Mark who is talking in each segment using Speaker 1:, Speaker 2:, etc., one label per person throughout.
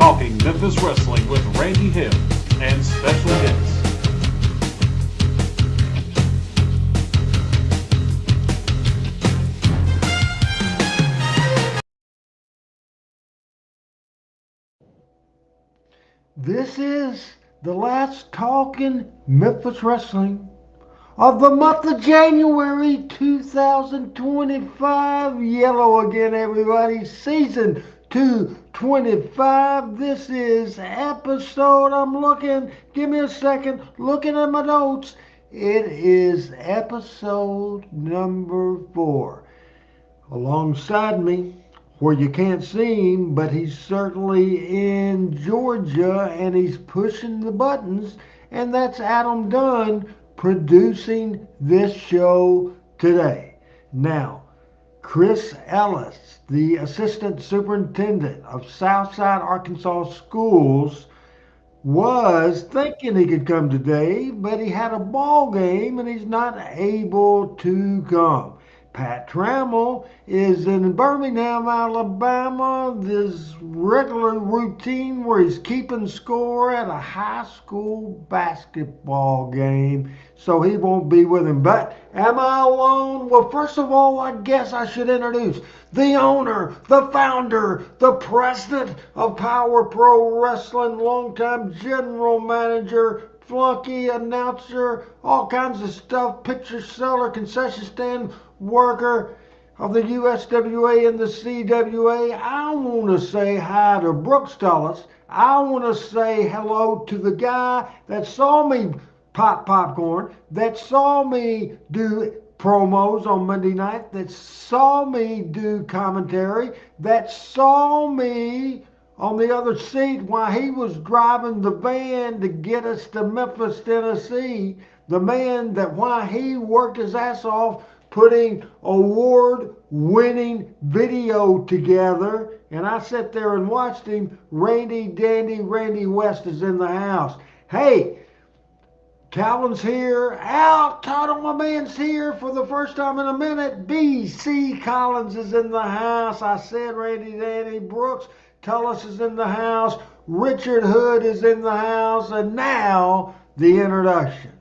Speaker 1: Talking Memphis Wrestling with Randy Hales and special guests.
Speaker 2: This is the last Talking Memphis Wrestling of the month of January 2025. Yellow again, everybody. Season 225. This is episode, give me a second, looking at my notes. It is episode number 4. Alongside me, where you can't see him, but he's certainly in Georgia and he's pushing the buttons, and that's Adam Dunn producing this show today. Now, Chris Ellis, the assistant superintendent of Southside Arkansas Schools, was thinking he could come today, but he had a ball game and he's not able to come. Pat Trammell is in Birmingham, Alabama, this regular routine where he's keeping score at a high school basketball game, so he won't be with him. But am I alone? Well, first of all, I guess I should introduce the owner, the founder, the president of Power Pro Wrestling, longtime general manager, flunky announcer, all kinds of stuff, picture seller, concession stand worker of the USWA and the CWA. I want to say hi to Brooks Tullis. I want to say hello to the guy that saw me pop popcorn, that saw me do promos on Monday night, that saw me do commentary, that saw me on the other seat while he was driving the van to get us to Memphis, Tennessee. The man that while he worked his ass off putting award-winning video together, and I sat there and watched him. Randy West is in the house. Hey, Calvin's here. Al Tuttle, my man's here for the first time in a minute. B.C. Collins is in the house. I said Randy Danny. Brooks Tullis is in the house. Richard Hood is in the house. And now the introduction.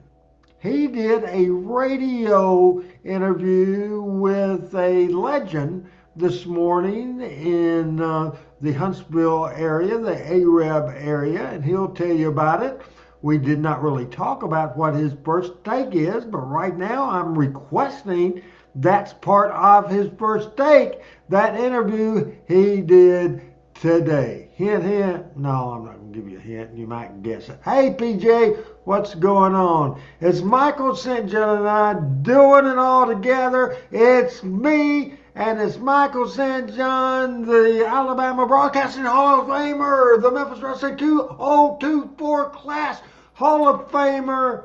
Speaker 2: He did a radio interview with a legend this morning in the Huntsville area, the Arab area, and he'll tell you about it. We did not really talk about what his first take is, but right now I'm requesting that's part of his first take, that interview he did today. Hint, hint. No, I'm not going to give you a hint. You might guess it. Hey, PJ, what's going on? It's Michael St. John and I doing it all together. It's me and it's Michael St. John, the Alabama Broadcasting Hall of Famer, the Memphis Wrestling 2024 class Hall of Famer.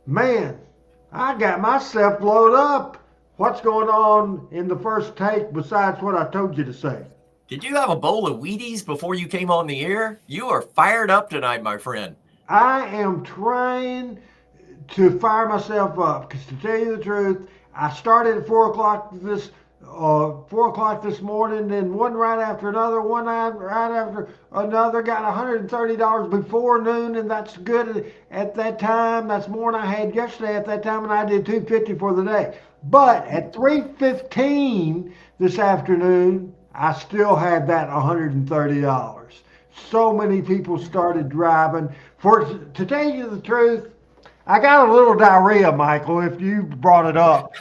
Speaker 2: Man, I got myself blowed up. What's going on in the first take besides what I told you to say?
Speaker 3: Did you have a bowl of Wheaties before you came on the air? You are fired up tonight, my friend.
Speaker 2: I am trying to fire myself up because, to tell you the truth, I started at 4 o'clock this morning, then one right after another, one right after another. Got $130 before noon, and that's good at that time. That's more than I had yesterday at that time, and I did $250 for the day. But at 3:15 this afternoon, I still had that $130. So many people started driving. To tell you the truth, I got a little diarrhea, Michael, if you brought it up.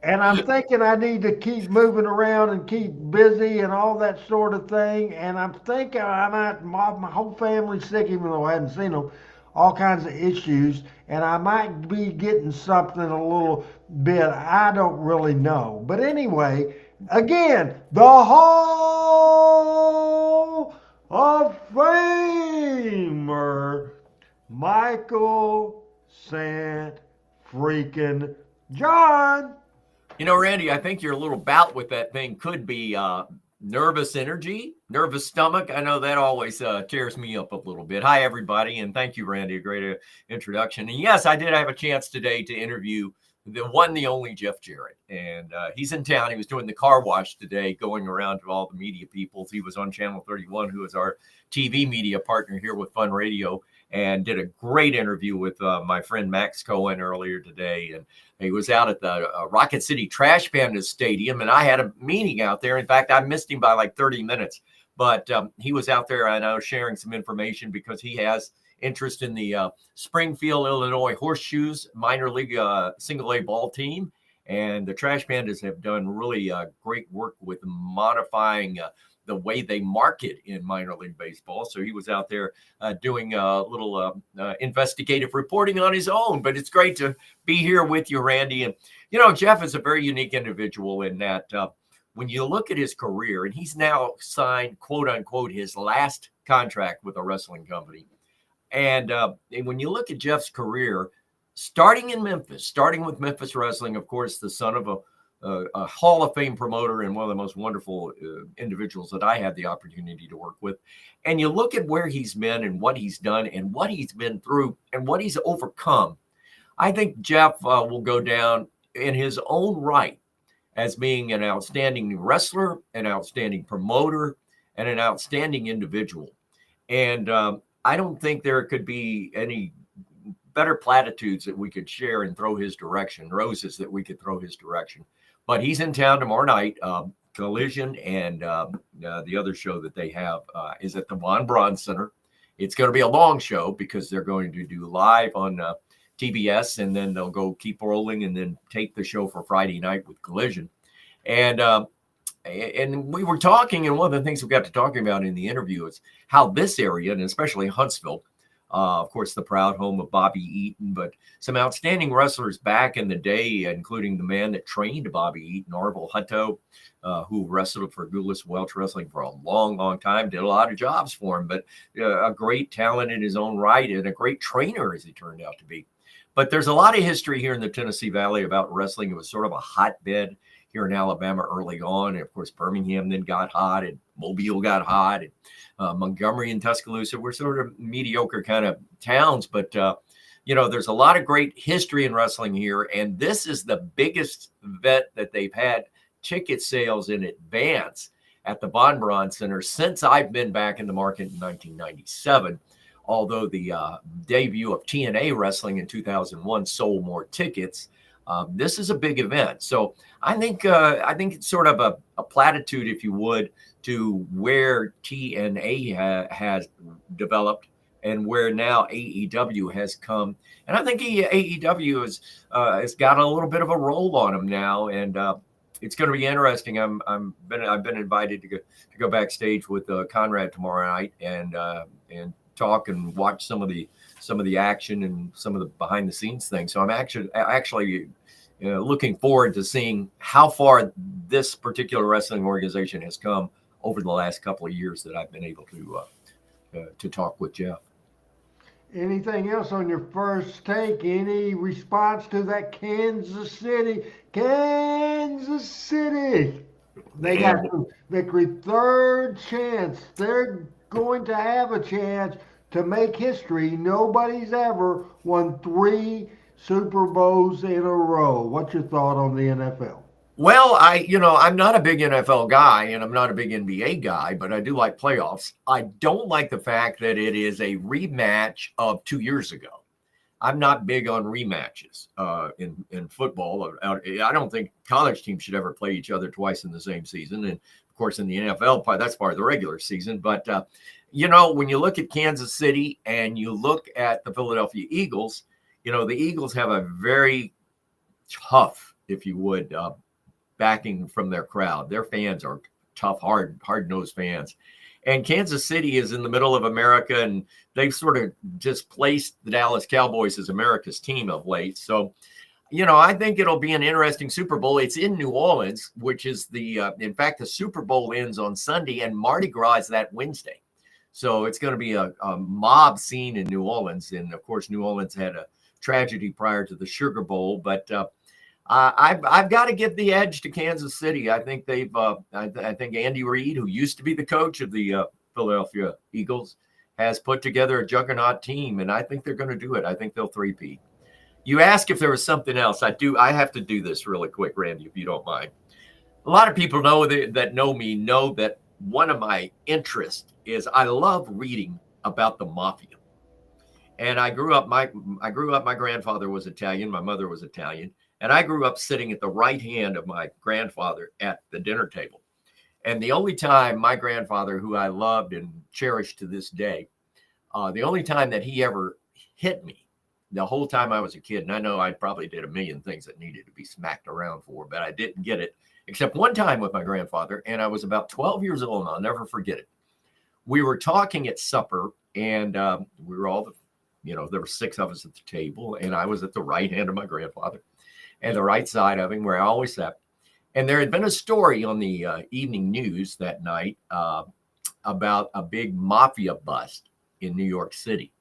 Speaker 2: And I'm thinking I need to keep moving around and keep busy and all that sort of thing. And I'm thinking I might, my whole family's sick, even though I hadn't seen them, all kinds of issues. And I might be getting something a little bit. I don't really know. But anyway, again, the Hall of Famer, Michael St. Freaking John.
Speaker 3: You know, Randy, I think your little bout with that thing could be nervous energy, nervous stomach. I know that always tears me up a little bit. Hi, everybody, and thank you, Randy. A great introduction. And yes, I did have a chance today to interview the one, the only Jeff Jarrett. And he's in town. He was doing the car wash today, going around to all the media people. He was on Channel 31, who is our TV media partner here with Fun Radio, and did a great interview with my friend Max Cohen earlier today. And he was out at the Rocket City Trash Pandas Stadium, and I had a meeting out there. In fact, I missed him by like 30 minutes. But he was out there, I know, sharing some information because he has interest in the Springfield, Illinois Horseshoes minor league single A ball team. And the Trash Pandas have done really great work with modifying the way they market in minor league baseball. So he was out there doing a little investigative reporting on his own. But it's great to be here with you, Randy. And, you know, Jeff is a very unique individual in that when you look at his career, and he's now signed, quote unquote, his last contract with a wrestling company. And when you look at Jeff's career, starting in Memphis, starting with Memphis Wrestling, of course, the son of a Hall of Fame promoter and one of the most wonderful individuals that I had the opportunity to work with. And you look at where he's been and what he's done and what he's been through and what he's overcome. I think Jeff will go down in his own right as being an outstanding wrestler, an outstanding promoter, and an outstanding individual. And I don't think there could be any better platitudes that we could share and throw his direction, roses that we could throw his direction. But he's in town tomorrow night. Collision and the other show that they have is at the Von Braun Center. It's going to be a long show because they're going to do live on TBS, and then they'll go keep rolling and then take the show for Friday night with Collision. And we were talking, and one of the things we got to talking about in the interview is how this area, and especially Huntsville, of course, the proud home of Bobby Eaton, but some outstanding wrestlers back in the day, including the man that trained Bobby Eaton, Orville Hutto, who wrestled for Gulas Welch Wrestling for a long, long time, did a lot of jobs for him, but a great talent in his own right and a great trainer, as he turned out to be. But there's a lot of history here in the Tennessee Valley about wrestling. It was sort of a hotbed here in Alabama early on. And of course, Birmingham then got hot, and Mobile got hot, and Montgomery and Tuscaloosa were sort of mediocre kind of towns. But, you know, there's a lot of great history in wrestling here. And this is the biggest event that they've had ticket sales in advance at the Von Braun Center since I've been back in the market in 1997. Although the debut of TNA Wrestling in 2001 sold more tickets, this is a big event. So I think it's sort of a platitude, if you would, to where TNA has developed and where now AEW has come. And I think AEW has got a little bit of a roll on them now, and it's going to be interesting. I've been invited to go backstage with Conrad tomorrow night and talk and watch some of the action and some of the behind the scenes things. So I'm actually looking forward to seeing how far this particular wrestling organization has come over the last couple of years that I've been able to talk with Jeff.
Speaker 2: Anything else on your first take? Any response to that Kansas City? Kansas City. They got the victory, third chance. They're going to have a chance to make history. Nobody's ever won 3 Super Bowls in a row. What's your thought on the NFL?
Speaker 3: Well, I'm not a big NFL guy and I'm not a big NBA guy, but I do like playoffs. I don't like the fact that it is a rematch of 2 years ago. I'm not big on rematches in football. I don't think college teams should ever play each other twice in the same season. And of course, in the NFL, that's part of the regular season. But, when you look at Kansas City and you look at the Philadelphia Eagles, the Eagles have a very tough, if you would, backing from their crowd. Their fans are tough, hard-nosed fans. And Kansas City is in the middle of America, and they've sort of just placed the Dallas Cowboys as America's team of late. So, I think it'll be an interesting Super Bowl. It's in New Orleans, which is in fact, the Super Bowl ends on Sunday, and Mardi Gras is that Wednesday. So it's going to be a mob scene in New Orleans. And, of course, New Orleans had a tragedy prior to the Sugar Bowl. But I've got to give the edge to Kansas City. I think I think Andy Reid, who used to be the coach of the Philadelphia Eagles, has put together a juggernaut team, and I think they're going to do it. I think they'll three-peat. You ask if there was something else. I have to do this really quick, Randy, if you don't mind. A lot of people that know me know that one of my interests is I love reading about the mafia. And I grew up, my grandfather was Italian, my mother was Italian, and I grew up sitting at the right hand of my grandfather at the dinner table. And the only time my grandfather, who I loved and cherished to this day, the only time that he ever hit me, the whole time I was a kid, and I know I probably did a million things that needed to be smacked around for, but I didn't get it, except one time with my grandfather, and I was about 12 years old, and I'll never forget it. We were talking at supper, and we were all, there were 6 of us at the table, and I was at the right hand of my grandfather and the right side of him where I always sat. And there had been a story on the evening news that night about a big mafia bust in New York City.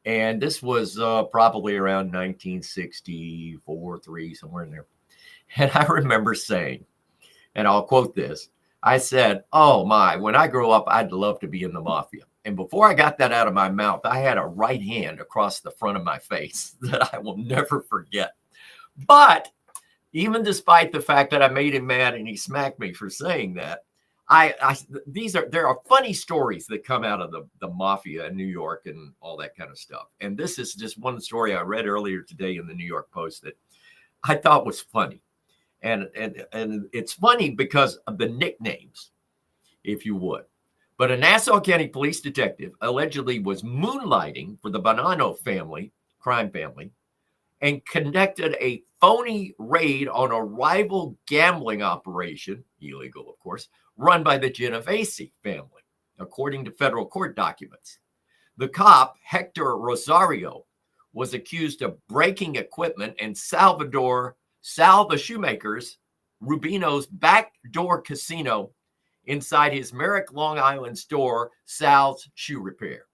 Speaker 3: And this was probably around 1964, 3, somewhere in there. And I remember saying, and I'll quote this, I said, "Oh my, when I grow up, I'd love to be in the mafia." And before I got that out of my mouth, I had a right hand across the front of my face that I will never forget. But even despite the fact that I made him mad and he smacked me for saying that, there are funny stories that come out of the mafia in New York and all that kind of stuff. And this is just one story I read earlier today in the New York Post that I thought was funny. And it's funny because of the nicknames, if you would. But a Nassau County police detective allegedly was moonlighting for the Bonanno crime family, and conducted a phony raid on a rival gambling operation, illegal, of course, run by the Genovese family, according to federal court documents. The cop, Hector Rosario, was accused of breaking equipment in Sal the Shoemaker's, Rubino's backdoor casino inside his Merrick, Long Island store, Sal's Shoe Repair.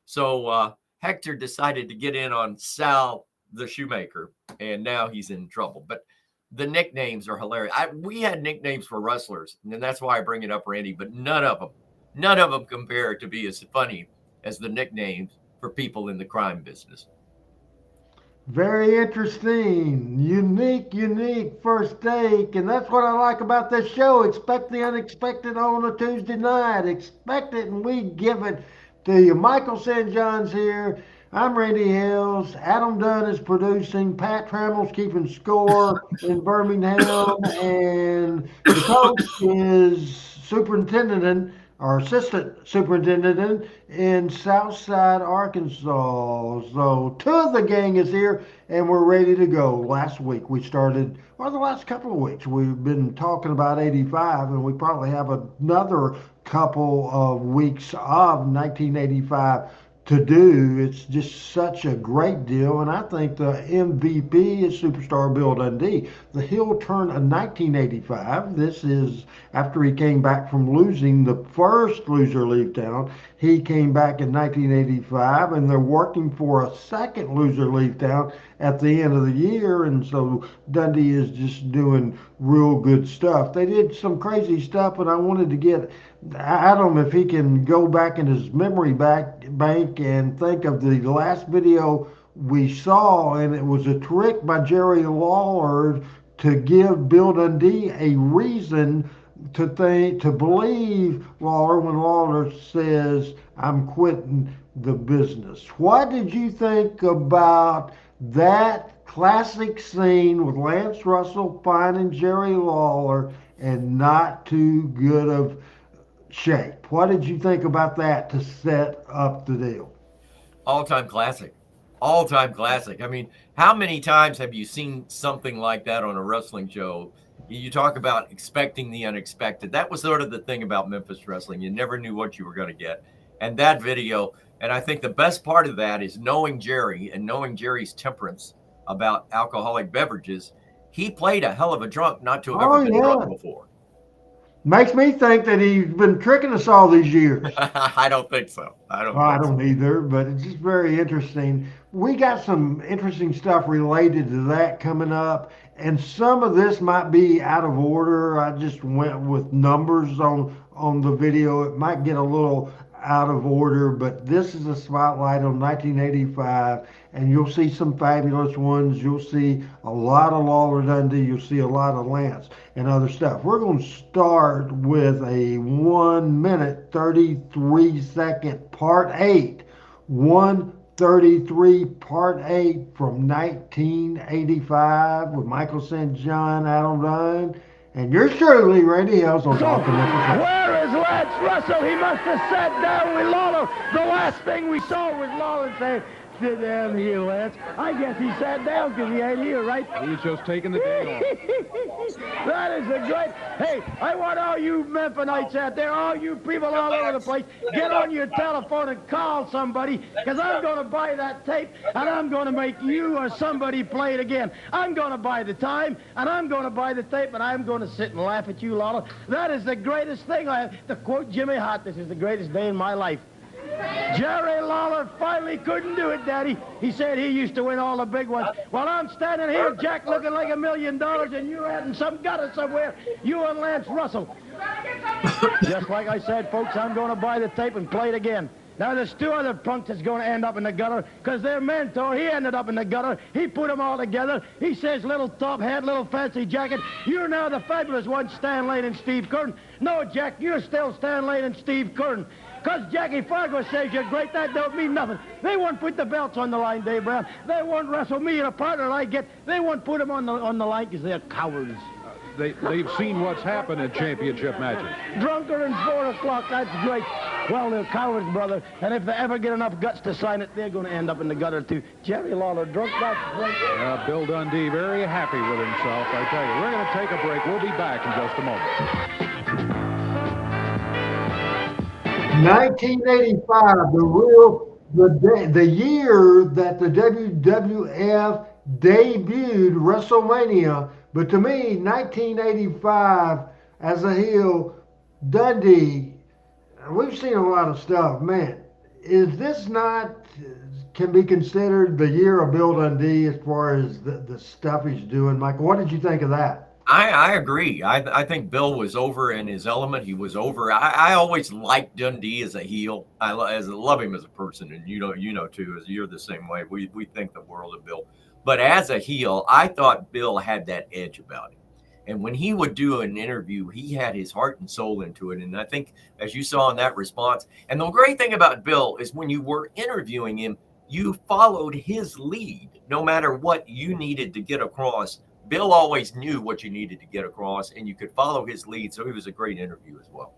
Speaker 3: So Hector decided to get in on Sal the Shoemaker, and now he's in trouble. But the nicknames are hilarious. We had nicknames for wrestlers, and that's why I bring it up, Randy, but none of them compare to be as funny as the nicknames for people in the crime business.
Speaker 2: Very interesting, unique first take, and that's what I like about this show. Expect the unexpected on a Tuesday night. Expect it, and we give it to you. Michael St. John's here. I'm Randy Hales. Adam Dunn is producing. Pat Trammell's keeping score in Birmingham, and the coach is superintendent or assistant superintendent in Southside, Arkansas. So 2 of the gang is here, and we're ready to go. Last week we started, the last couple of weeks we've been talking about 85, and we probably have another couple of weeks of 1985 to do. It's just such a great deal, and I think the MVP is Superstar Bill Dundee. The heel turn of 1985. This is after he came back from losing the first loser leave town. He came back in 1985, and they're working for a second loser leave town at the end of the year, and so Dundee is just doing real good stuff. They did some crazy stuff, and I wanted to get Adam, if he can go back in his memory bank and think of the last video we saw, and it was a trick by Jerry Lawler to give Bill Dundee a reason to believe Lawler when Lawler says, "I'm quitting the business." What did you think about that classic scene with Lance Russell finding Jerry Lawler and not too good of shape? What did you think about that to set up the deal?
Speaker 3: All-time classic. All-time classic. I mean, how many times have you seen something like that on a wrestling show? You talk about expecting the unexpected. That was sort of the thing about Memphis wrestling. You never knew what you were going to get. And that video, and I think the best part of that is knowing Jerry and knowing Jerry's temperance about alcoholic beverages. He played a hell of a drunk not to have ever been drunk before.
Speaker 2: Makes me think that he's been tricking us all these years.
Speaker 3: I don't think so. I
Speaker 2: don't either, but it's just very interesting. We got some interesting stuff related to that coming up, and some of this might be out of order. I just went with numbers on the video. It might get a little out of order, but this is a spotlight on 1985, and you'll see some fabulous ones. You'll see a lot of Lawler Dundee. You'll see a lot of Lance and other stuff. We're going to start with a 1-minute 33-second Part 8. 1:33 Part 8 from 1985 with Michael St. John, Adam Dunn, and yours truly, Randy Hales on Talking Memphis.
Speaker 4: Where is Lance Russell? He must have sat down with Lawler. The last thing we saw was Lawler saying, "Sit down here, Lance." I guess he sat down because he ain't here, right?
Speaker 5: He's just taking the day off.
Speaker 4: That is a great... Hey, I want all you Memphisites out there, all you people all over the place, get on your telephone and call somebody, because I'm going to buy that tape, and I'm going to make you or somebody play it again. I'm going to buy the time, and I'm going to buy the tape, and I'm going to sit and laugh at you, Lawler. That is the greatest thing I have. To quote Jimmy Hart, this is the greatest day in my life. Jerry Lawler finally couldn't do it, Daddy. He said he used to win all the big ones. Well, I'm standing here, Jack, looking like $1 million, and you're out in some gutter somewhere, you and Lance Russell. Just like I said, folks, I'm going to buy the tape and play it again. Now, there's 2 other punks that's going to end up in the gutter, because their mentor, he ended up in the gutter. He put them all together. He says, little top hat, little fancy jacket, you're now the fabulous one, Stan Lane and Steve Curtin. No, Jack, you're still Stan Lane and Steve Curtin. Because Jackie Fargo says you're great, that don't mean nothing. They won't put the belts on the line, Dave Brown. They won't wrestle me and a partner I get. They won't put them on the line because they're cowards.
Speaker 5: They've seen what's happened in championship matches.
Speaker 4: Drunker than 4 o'clock, that's great. Well, they're cowards, brother. And if they ever get enough guts to sign it, they're going to end up in the gutter, too. Jerry Lawler, drunk, that's great.
Speaker 5: Bill Dundee very happy with himself, I tell you. We're going to take a break. We'll be back in just a moment.
Speaker 2: 1985, the year that the WWF debuted WrestleMania. But to me, 1985 as a heel, Dundee, we've seen a lot of stuff. Man, is this not, can be considered the year of Bill Dundee as far as the stuff he's doing? Michael, what did you think of that?
Speaker 3: I agree. I think Bill was over in his element. He was over. I always liked Dundee as a heel. I love him as a person, and you know too, as you're the same way. We think the world of Bill. But as a heel, I thought Bill had that edge about him. And when he would do an interview, he had his heart and soul into it. And I think, as you saw in that response, and the great thing about Bill is when you were interviewing him, you followed his lead, no matter what you needed to get across. Bill always knew what you needed to get across, and you could follow his lead. So he was a great interview as well.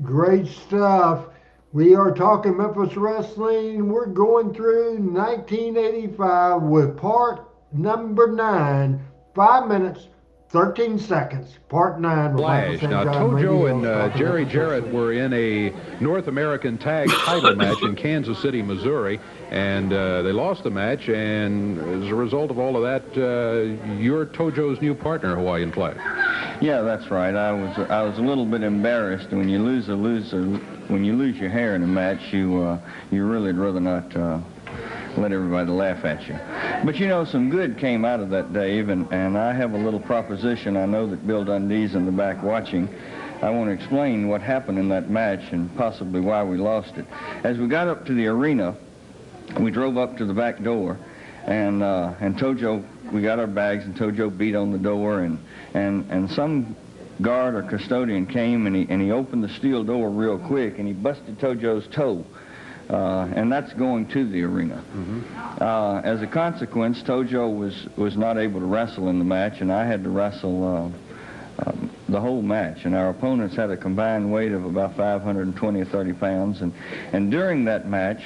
Speaker 2: Great stuff. We are talking Memphis Wrestling. We're going through 1985 with part number 9, 5 minutes, 13 seconds. Part 9.
Speaker 5: Flash. Now, Tojo and Jerry Jarrett were in a North American Tag title match in Kansas City, Missouri, and they lost the match. And as a result of all of that, you're Tojo's new partner, Hawaiian Flash.
Speaker 6: Yeah, that's right. I was a little bit embarrassed. When you lose your hair in a match, you really'd rather not let everybody laugh at you. But you know, some good came out of that, Dave, and I have a little proposition. I know that Bill Dundee's in the back watching. I want to explain what happened in that match and possibly why we lost it. As we got up to the arena, we drove up to the back door, and Tojo, we got our bags, and Tojo beat on the door, and some guard or custodian came, and he opened the steel door real quick, and he busted Tojo's toe. And that's going to the arena. Mm-hmm. As a consequence, Tojo was not able to wrestle in the match, and I had to wrestle the whole match. And our opponents had a combined weight of about 520 or 30 pounds. And during that match,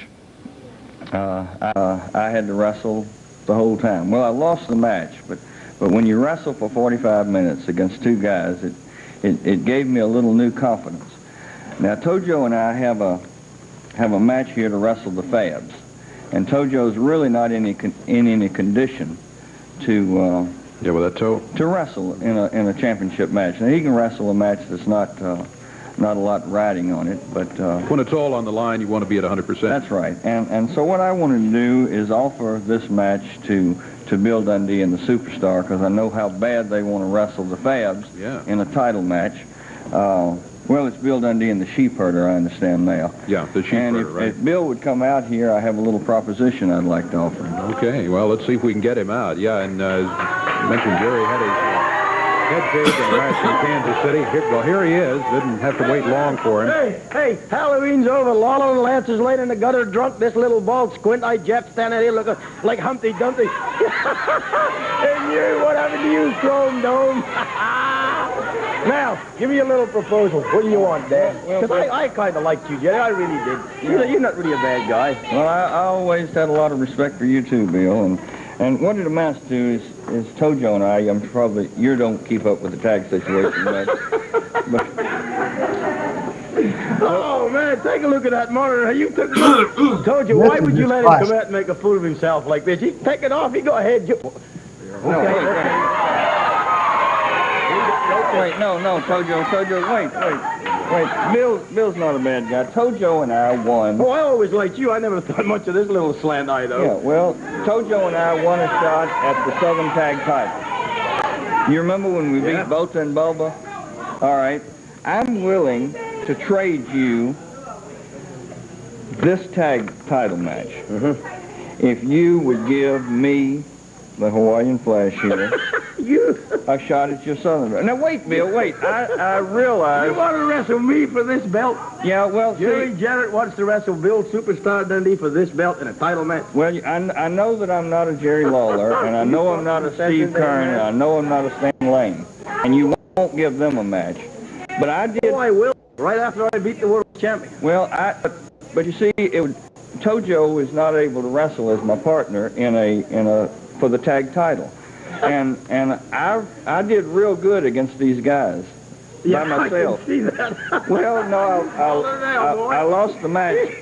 Speaker 6: I had to wrestle the whole time. Well, I lost the match, but when you wrestle for 45 minutes against 2 guys, it gave me a little new confidence. Now, Tojo and I have a match here to wrestle the Fabs, and Tojo's really not in any condition to
Speaker 5: with that toe,
Speaker 6: to wrestle in a championship match. Now, he can wrestle a match that's not a lot riding on it, but
Speaker 5: when it's all on the line, you want to be at 100%.
Speaker 6: That's right. And so what I wanted to do is offer this match to Bill Dundee and the Superstar, because I know how bad they want to wrestle the Fabs in a title match. Well, it's Bill Dundee and the sheep herder, I understand now.
Speaker 5: Yeah, the sheep
Speaker 6: And
Speaker 5: herder, right?
Speaker 6: if Bill would come out here, I have a little proposition I'd like to offer him.
Speaker 5: Okay, well, let's see if we can get him out. Yeah, and as mentioned, Jerry had his head caved and match in Kansas City. Here he is. Didn't have to wait long for him.
Speaker 4: Hey, Halloween's over. Lawler and Lance is laid in the gutter drunk. This little bald squint-eyed Jeff standing here looking like Humpty Dumpty. And you, what happened to you, Chrome Dome? Now, give me a little proposal. What do you want, Dad? Because I kind of liked you, Jerry. I really did. You're not really a bad guy.
Speaker 6: Well, I always had a lot of respect for you too, Bill. And what it amounts to is Tojo and I, I'm probably, you don't keep up with the tag situation much.
Speaker 4: Oh, man, take a look at that monitor. You took Tojo, why would you let him come out and make a fool of himself like this? He take it off. He go ahead.
Speaker 6: Wait, no, Tojo, wait. Bill's not a bad guy. Tojo and I won.
Speaker 4: Oh, I always liked you. I never thought much of this little slant eye, though.
Speaker 6: Yeah, well, Tojo and I won a shot at the Southern Tag title. You remember when we beat Bota and Bubba? All right. I'm willing to trade you this tag title match. If you would give me, the Hawaiian Flash here, a shot at your Southern belt. Now, wait, Bill, wait. I realize...
Speaker 4: You want to wrestle me for this belt?
Speaker 6: Yeah, well,
Speaker 4: Jerry Jarrett wants to wrestle Bill Superstar Dundee for this belt in a title match.
Speaker 6: Well, I know that I'm not a Jerry Lawler, and I know I'm not a Steve Kern, and I know I'm not a Stan Lane. And you won't give them a match. But I did...
Speaker 4: Oh, I will, right after I beat the world champion.
Speaker 6: Well, but you see, Tojo is not able to wrestle as my partner for the tag title. And I did real good against these guys by myself.
Speaker 4: I can see that.
Speaker 6: Well, no, I lost the match.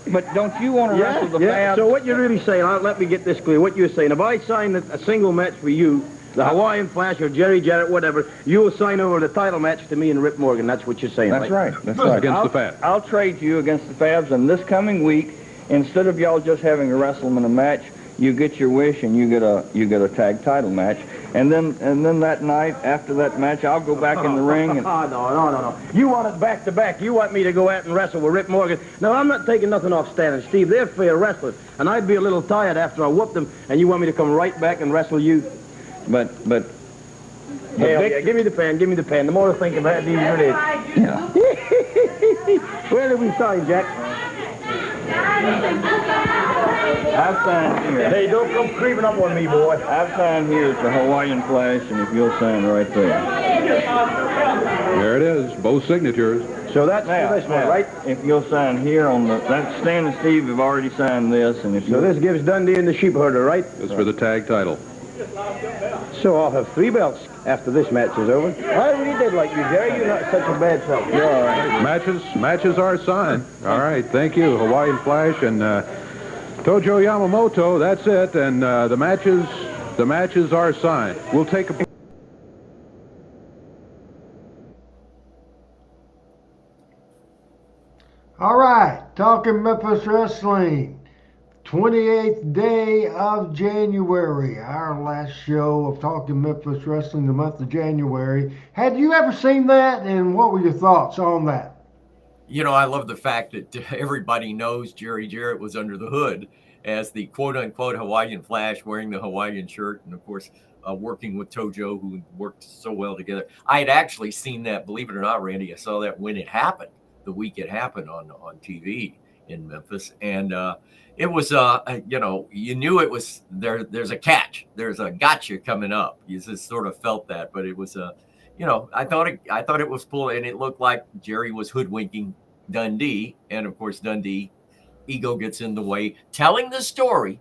Speaker 6: But don't you want to wrestle the fans?
Speaker 4: So what you're really saying, let me get this clear. What you're saying, if I sign a single match for you, the Hawaiian Flash or Jerry Jarrett, whatever, you will sign over the title match to me and Rip Morgan. That's what you're saying.
Speaker 6: That's right. That's right.
Speaker 5: Against the Fabs.
Speaker 6: I'll trade you against the Fabs, and this coming week, instead of y'all just having a WrestleMania match, you get your wish and you get a tag title match, and then that night after that match, I'll go back in the ring. And
Speaker 4: No. You want it back to back. You want me to go out and wrestle with Rip Morgan. No, I'm not taking nothing off Stan and Steve. They're fair wrestlers, and I'd be a little tired after I whooped them, and you want me to come right back and wrestle you?
Speaker 6: But.
Speaker 4: Hell, yeah, give me the pen. The more I think about it, the easier it is.
Speaker 6: Yeah.
Speaker 4: Where did we sign, Jack?
Speaker 6: I've signed here.
Speaker 4: Hey, don't come creeping up on me, boy.
Speaker 6: I've signed here at the Hawaiian Flash, and if you'll sign right there.
Speaker 5: There it is, both signatures.
Speaker 4: So that's for this one, right?
Speaker 6: If you'll sign here on that's Stan and Steve have already signed this, and if
Speaker 4: So this gives Dundee and the sheep herder, right?
Speaker 5: It's for the tag title.
Speaker 4: So I'll have 3 belts after this match is over. I really did like you, Jerry. You're not such a bad fellow. You're all right.
Speaker 5: Matches are signed. All right, thank you, Hawaiian Flash and Tojo Yamamoto. That's it, and the matches are signed. We'll take a.
Speaker 2: All right, talking Memphis Wrestling. 28th day of January, our last show of Talking Memphis Wrestling, the month of January. Had you ever seen that, and what were your thoughts on that?
Speaker 3: You know, I love the fact that everybody knows Jerry Jarrett was under the hood as the quote-unquote Hawaiian Flash, wearing the Hawaiian shirt, and, of course, working with Tojo, who worked so well together. I had actually seen that, believe it or not, Randy. I saw that when it happened, the week it happened on TV in Memphis, and it was, you knew it was there. There's a catch. There's a gotcha coming up. You just sort of felt that, but it was I thought it was cool, and it looked like Jerry was hoodwinking Dundee, and of course Dundee, ego gets in the way. Telling the story,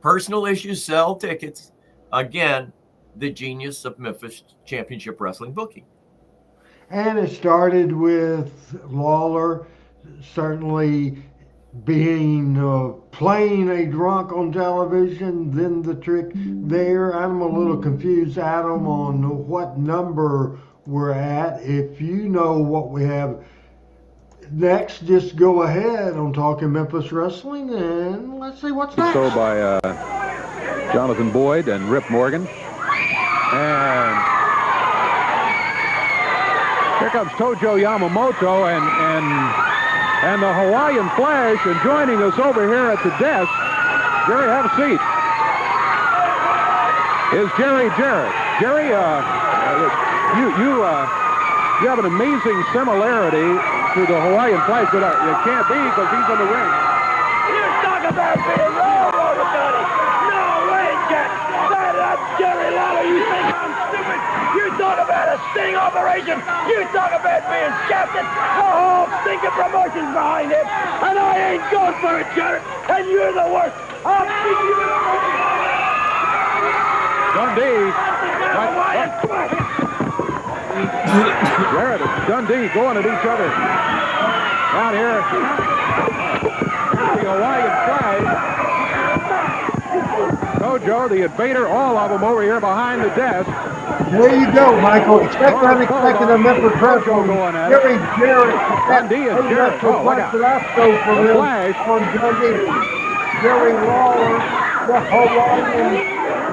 Speaker 3: personal issues sell tickets. Again, the genius of Memphis Championship Wrestling booking.
Speaker 2: And it started with Lawler certainly being playing a drunk on television, then the trick there. I'm a little confused, Adam, on what number we're at. If you know what we have next, just go ahead on Talking Memphis Wrestling, and let's see what's next.
Speaker 5: So by Jonathan Boyd and Rip Morgan. And here comes Tojo Yamamoto and the Hawaiian Flash, and joining us over here at the desk, Jerry, have a seat, is Jerry Jarrett. Jerry, you have an amazing similarity to the Hawaiian Flash, but you can't be because he's in the ring.
Speaker 4: You talk about being railroaded, buddy. No way, Jack. That's Jerry Lawler. You think I'm stupid? You talk about a sting operation. You talk about being shafted. The whole stinking promotion's behind it. And I ain't going for it, Jared. And you're the worst. I'll beat you in the
Speaker 5: Dundee. Jarrett and Dundee going at each other. Down here. The Hawaiian Flash. Tojo, the Invader, all of them over here behind the desk.
Speaker 2: There you go, Michael. Expect unexpected in Memphis Wrestling. Jerry Jarrett.
Speaker 5: Dundee and Jarrett.
Speaker 2: Oh, look out. The
Speaker 5: Flash.
Speaker 2: On Dundee. Jerry Lawler, the Hawaiian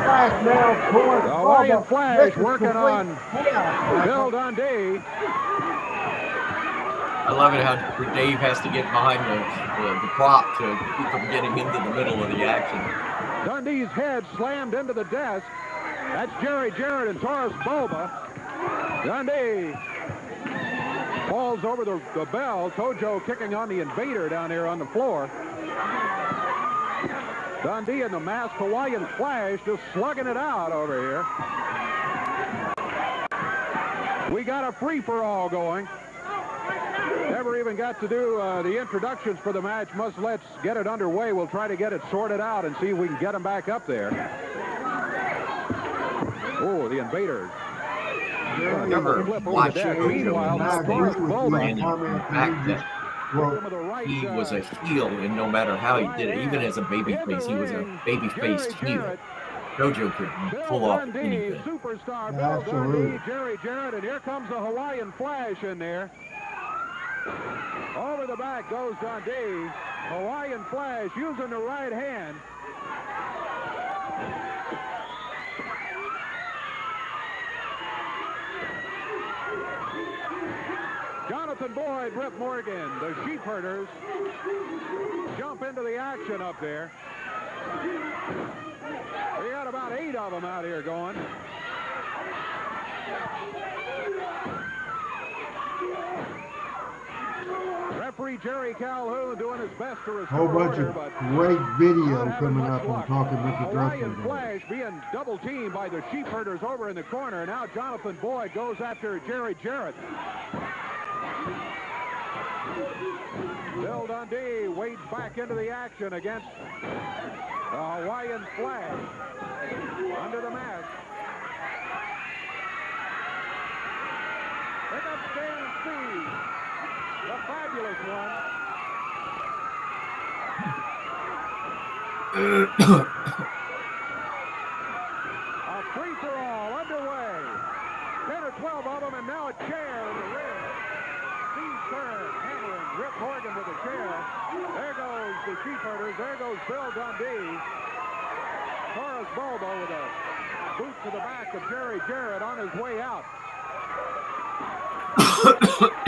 Speaker 2: Flash now pulling.
Speaker 5: The Hawaiian Flash working on Bill Dundee.
Speaker 3: I love it how Dave has to get behind the prop to keep from getting into the middle of the action.
Speaker 5: Dundee's head slammed into the desk. That's Jerry Jarrett and Taurus Bulba. Dundee falls over the bell. Tojo kicking on the Invader down there on the floor. Dundee and the masked Hawaiian Flash just slugging it out over here. We got a free-for-all going. Never even got to do the introductions for the match, much less get it underway. We'll try to get it sorted out and see if we can get them back up there. Oh, the Invaders.
Speaker 3: Remember, watch
Speaker 5: Meanwhile, Taurus Bulba.
Speaker 3: He was a heel, and no matter how he did it, even as a babyface, he was a baby-faced heel. Tojo could pull off anything.
Speaker 5: Superstar Bill Dundee, Jerry Jarrett, and here comes the Hawaiian Flash in there. Over the back goes Dundee. Hawaiian Flash using the right hand. Jonathan Boyd, Rip Morgan, the Sheepherders jump into the action up there. We got about 8 of them out here going. Referee Jerry Calhoun doing his best to restore
Speaker 2: whole bunch
Speaker 5: order,
Speaker 2: of great video coming up on Talking Memphis
Speaker 5: Hawaiian
Speaker 2: Wrestling.
Speaker 5: Flash being double teamed by the Sheepherders over in the corner. Now Jonathan Boyd goes after Jerry Jarrett. Bill Dundee wades back into the action against the Hawaiian Flash under the mask. Pick up Stan Steve, the fabulous one. A free-for-all underway. 10 or 12 of them, and now a chair in the ring. Steve Stern hammering Rip Morgan with a chair. There goes the Sheepherders. There goes Bill Dundee. Taurus Bulba with a boot to the back of Jerry Jarrett on his way out.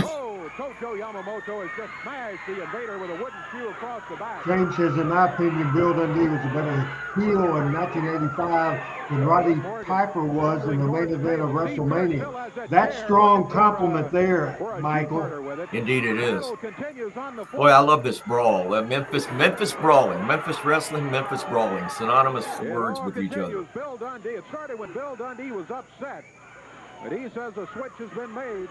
Speaker 5: Oh, Tojo Yamamoto has just smashed the Invader with a wooden shoe across the back.
Speaker 2: James says, in my opinion, Bill Dundee was a better heel in 1985 than Roddy Piper was in the main event of WrestleMania. That's strong compliment there, Michael.
Speaker 3: Indeed it is. Boy, I love this brawl. Memphis brawling. Memphis wrestling, Memphis brawling. Synonymous words with each other.
Speaker 5: Bill Dundee. It started when Bill Dundee was upset. But he says a switch has been made.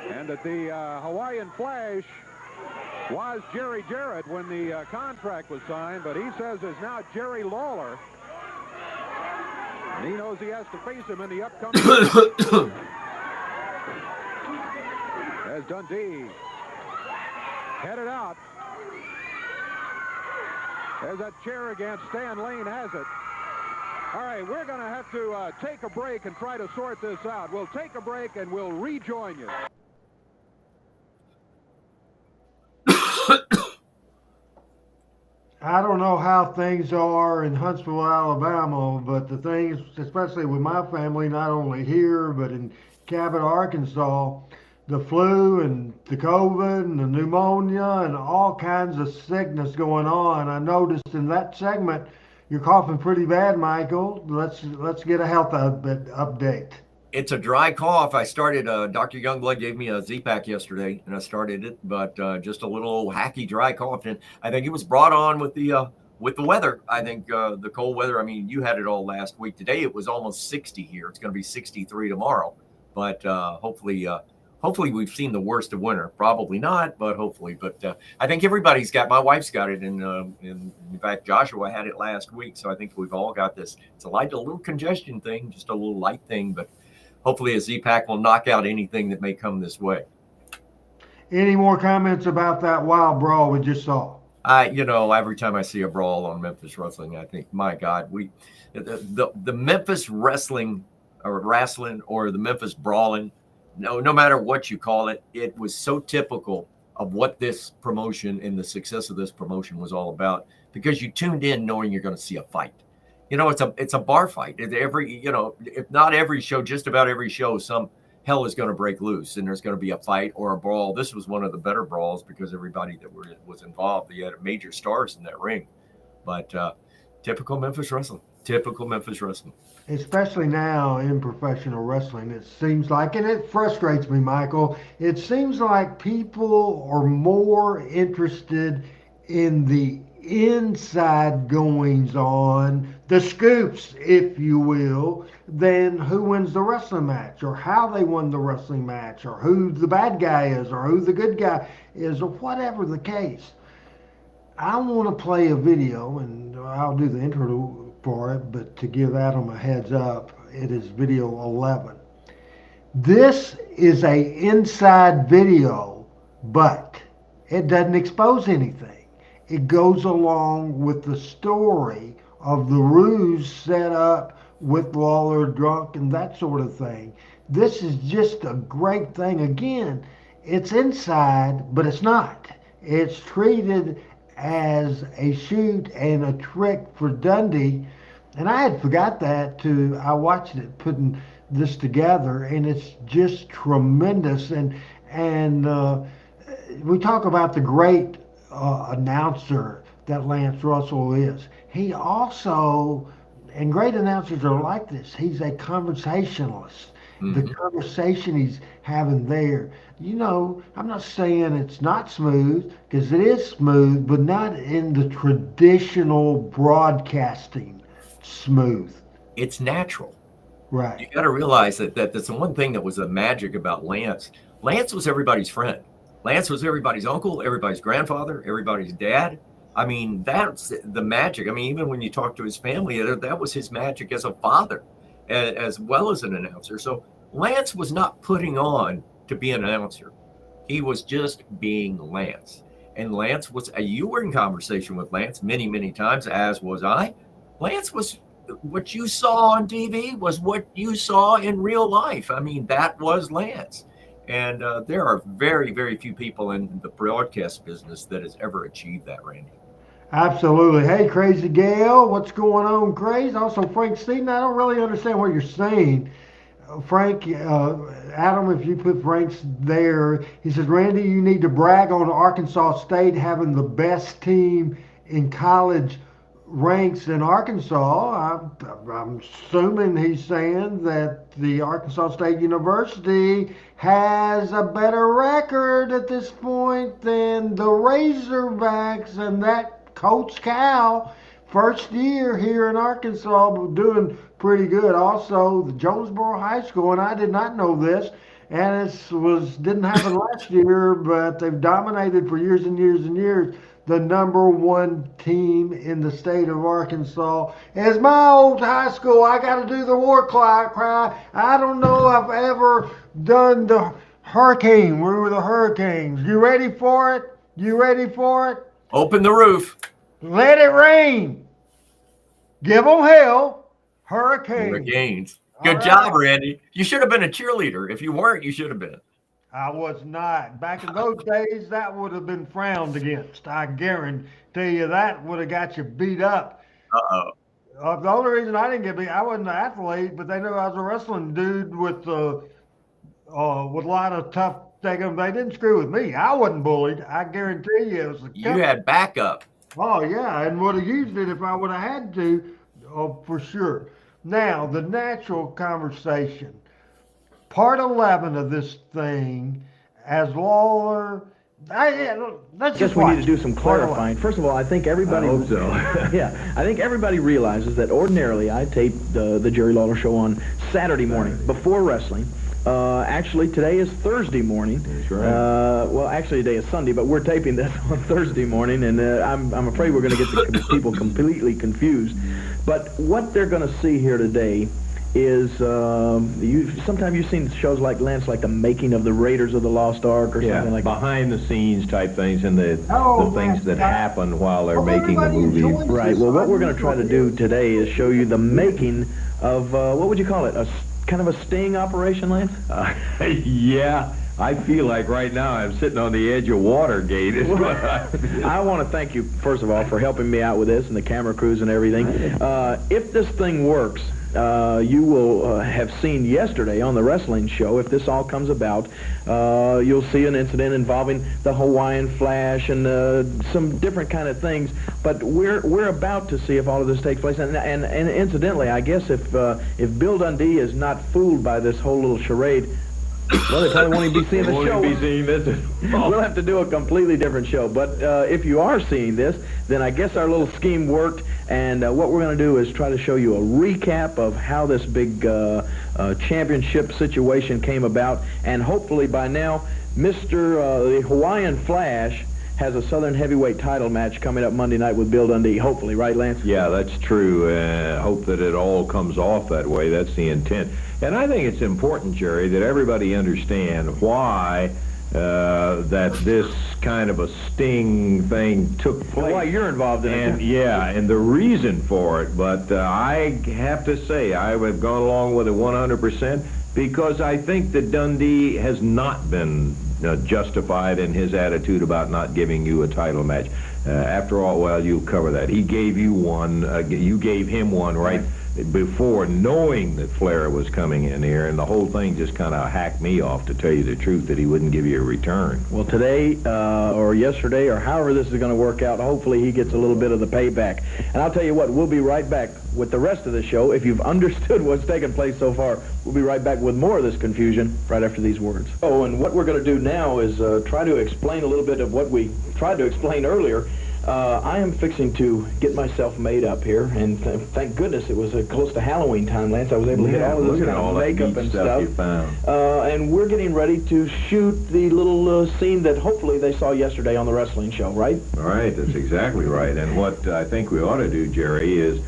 Speaker 5: And that the Hawaiian Flash was Jerry Jarrett when the contract was signed. But he says it's now Jerry Lawler. And he knows he has to face him in the upcoming as Dundee headed out. There's that chair against Stan Lane has it. All right, we're going to have to take a break and try to sort this out. We'll take a break and we'll rejoin you.
Speaker 2: I don't know how things are in Huntsville, Alabama, but the things, especially with my family, not only here, but in Cabot, Arkansas, the flu and the COVID and the pneumonia and all kinds of sickness going on. I noticed in that segment you're coughing pretty bad, Michael. Let's get a health update.
Speaker 3: It's a dry cough. I started, Dr. Youngblood gave me a Z-Pack yesterday, and I started it, but just a little hacky dry cough. And I think it was brought on with the weather. I think the cold weather, I mean, you had it all last week. Today it was almost 60 here. It's going to be 63 tomorrow. But hopefully we've seen the worst of winter. Probably not, but hopefully. But I think everybody's got, my wife's got it. And in fact, Joshua had it last week. So I think we've all got this. It's a little congestion thing, just a little light thing, but hopefully a Z-Pack will knock out anything that may come this way.
Speaker 2: Any more comments about that wild brawl we just saw?
Speaker 3: Every time I see a brawl on Memphis wrestling, I think, my God, the Memphis wrestling or the Memphis brawling, no matter what you call it, it was so typical of what this promotion and the success of this promotion was all about, because you tuned in knowing you're going to see a fight. It's a bar fight. If not every show, just about every show, some hell is going to break loose and there's going to be a fight or a brawl. This was one of the better brawls because everybody that was involved, they had major stars in that ring. But typical Memphis wrestling.
Speaker 2: Especially now in professional wrestling, it seems like, and it frustrates me, Michael, it seems like people are more interested in the inside goings on, the scoops, if you will, than who wins the wrestling match or how they won the wrestling match or who the bad guy is or who the good guy is or whatever the case. I want to play a video, and I'll do the intro for it, but to give Adam a heads up, it is video 11. This is a inside video, but it doesn't expose anything. It goes along with the story of the ruse set up with Lawler drunk and that sort of thing. This is just a great thing. Again, it's inside, but it's not. It's treated as a shoot and a trick for Dundee. And I had forgot that too. I watched it putting this together, and it's just tremendous. And we talk about the great announcer that Lance Russell is. He also, and great announcers are like this, he's a conversationalist. Mm-hmm. The conversation he's having there, I'm not saying it's not smooth, because it is smooth, but not in the traditional broadcasting smooth.
Speaker 3: It's natural.
Speaker 2: Right.
Speaker 3: You got to realize that that's the one thing that was the magic about Lance. Lance was everybody's friend. Lance was everybody's uncle, everybody's grandfather, everybody's dad. I mean, that's the magic. I mean, even when you talk to his family, that was his magic as a father, as well as an announcer. So Lance was not putting on to be an announcer. He was just being Lance. And Lance was, you were in conversation with Lance many, many times, as was I. Lance was, what you saw on TV was what you saw in real life. I mean, that was Lance. And there are very, very few people in the broadcast business that has ever achieved that, Randy.
Speaker 2: Absolutely. Hey, Crazy Gail, what's going on, Crazy? Also, Frank Steven, I don't really understand what you're saying. Frank, Adam, if you put Frank's there, he says, Randy, you need to brag on Arkansas State having the best team in college ranks in Arkansas. I'm assuming he's saying that the Arkansas State University has a better record at this point than the Razorbacks, and that Coach Cal, first year here in Arkansas, doing pretty good. Also, the Jonesboro High School, and I did not know this, and it didn't happen last year, but they've dominated for years and years and years. The number one team in the state of Arkansas. As my old high school, I got to do the war cry. I don't know if I've ever done the hurricane. We were the Hurricanes. You ready for it? You ready for it?
Speaker 3: Open the roof.
Speaker 2: Let it rain. Give them hell.
Speaker 3: Hurricanes. Good job, Randy. You should have been a cheerleader. If you weren't, you should have been.
Speaker 2: I was not. Back in those days, that would have been frowned against. I guarantee you that would have got you beat up.
Speaker 3: Uh-oh.
Speaker 2: The only reason I didn't get beat, I wasn't an athlete, but they knew I was a wrestling dude with a lot of tough They didn't screw with me. I wasn't bullied. I guarantee you it was the
Speaker 3: You had backup.
Speaker 2: Oh, yeah, and would have used it if I would have had to, oh, for sure. Now, the natural conversation. Part 11 of this thing, as Lawler, let's
Speaker 7: Guess
Speaker 2: just
Speaker 7: we
Speaker 2: watch
Speaker 7: need to do
Speaker 2: it.
Speaker 7: some
Speaker 2: Part 11.
Speaker 7: clarifying. First of all, I think everybody.
Speaker 5: I hope so.
Speaker 7: Yeah, I think everybody realizes that ordinarily I tape the Jerry Lawler Show on Saturday morning before wrestling. Actually, today is Thursday morning.
Speaker 5: That's right.
Speaker 7: Well, actually, today is Sunday, but we're taping this on Thursday morning, and I'm afraid we're going to get the people completely confused. But what they're going to see here today is sometimes you've seen shows like Lance, like the making of the Raiders of the Lost Ark or something like that.
Speaker 5: behind the scenes type things and the
Speaker 2: Oh,
Speaker 5: things that
Speaker 2: man.
Speaker 5: happen while they're
Speaker 2: Hope
Speaker 5: making the
Speaker 2: everybody
Speaker 5: movie.
Speaker 2: enjoys
Speaker 7: Right.
Speaker 2: this.
Speaker 7: Well, what
Speaker 2: I
Speaker 7: we're going to try to do
Speaker 2: enjoy it.
Speaker 7: today is show you the making of what would you call it? Kind of a sting operation, Lance?
Speaker 5: Yeah, I feel like right now I'm sitting on the edge of Watergate. Is what I feel.
Speaker 7: I want to thank you, first of all, for helping me out with this and the camera crews and everything. If this thing works, you will have seen yesterday on the wrestling show, if this all comes about, you'll see an incident involving the Hawaiian Flash and some different kind of things. But we're about to see if all of this takes place. And incidentally, I guess if Bill Dundee is not fooled by this whole little charade, well, they probably won't even be seeing the show.
Speaker 5: Be seeing this.
Speaker 7: We'll have to do a completely different show. But if you are seeing this, then I guess our little scheme worked. And what we're going to do is try to show you a recap of how this big championship situation came about. And hopefully by now, the Hawaiian Flash has a Southern Heavyweight title match coming up Monday night with Bill Dundee. Hopefully, right, Lance?
Speaker 5: Yeah, that's true. Hope that it all comes off that way. That's the intent. And I think it's important, Jerry, that everybody understand why that this kind of a sting thing took place.
Speaker 7: Why you're involved in
Speaker 5: And
Speaker 7: it.
Speaker 5: yeah, and the reason for it. But I have to say, I have gone along with it 100% because I think that Dundee has not been justified in his attitude about not giving you a title match. After all, well, you'll cover that. He gave you one, you gave him one right before, knowing that Flair was coming in here, and the whole thing just kind of hacked me off, to tell you the truth, that he wouldn't give you a return.
Speaker 7: Well, today or yesterday or however this is going to work out, hopefully he gets a little bit of the payback. And I'll tell you what, we'll be right back with the rest of the show. If you've understood what's taken place so far, we'll be right back with more of this confusion right after these words. Oh, and what we're going to do now is try to explain a little bit of what we tried to explain earlier. I am fixing to get myself made up here, and thank goodness it was close to Halloween time, Lance. I was able to get all of this kind of makeup and stuff.
Speaker 5: You found.
Speaker 7: And we're getting ready to shoot the little scene that hopefully they saw yesterday on the wrestling show, right?
Speaker 5: All right, that's exactly right. And what I think we ought to do, Jerry, is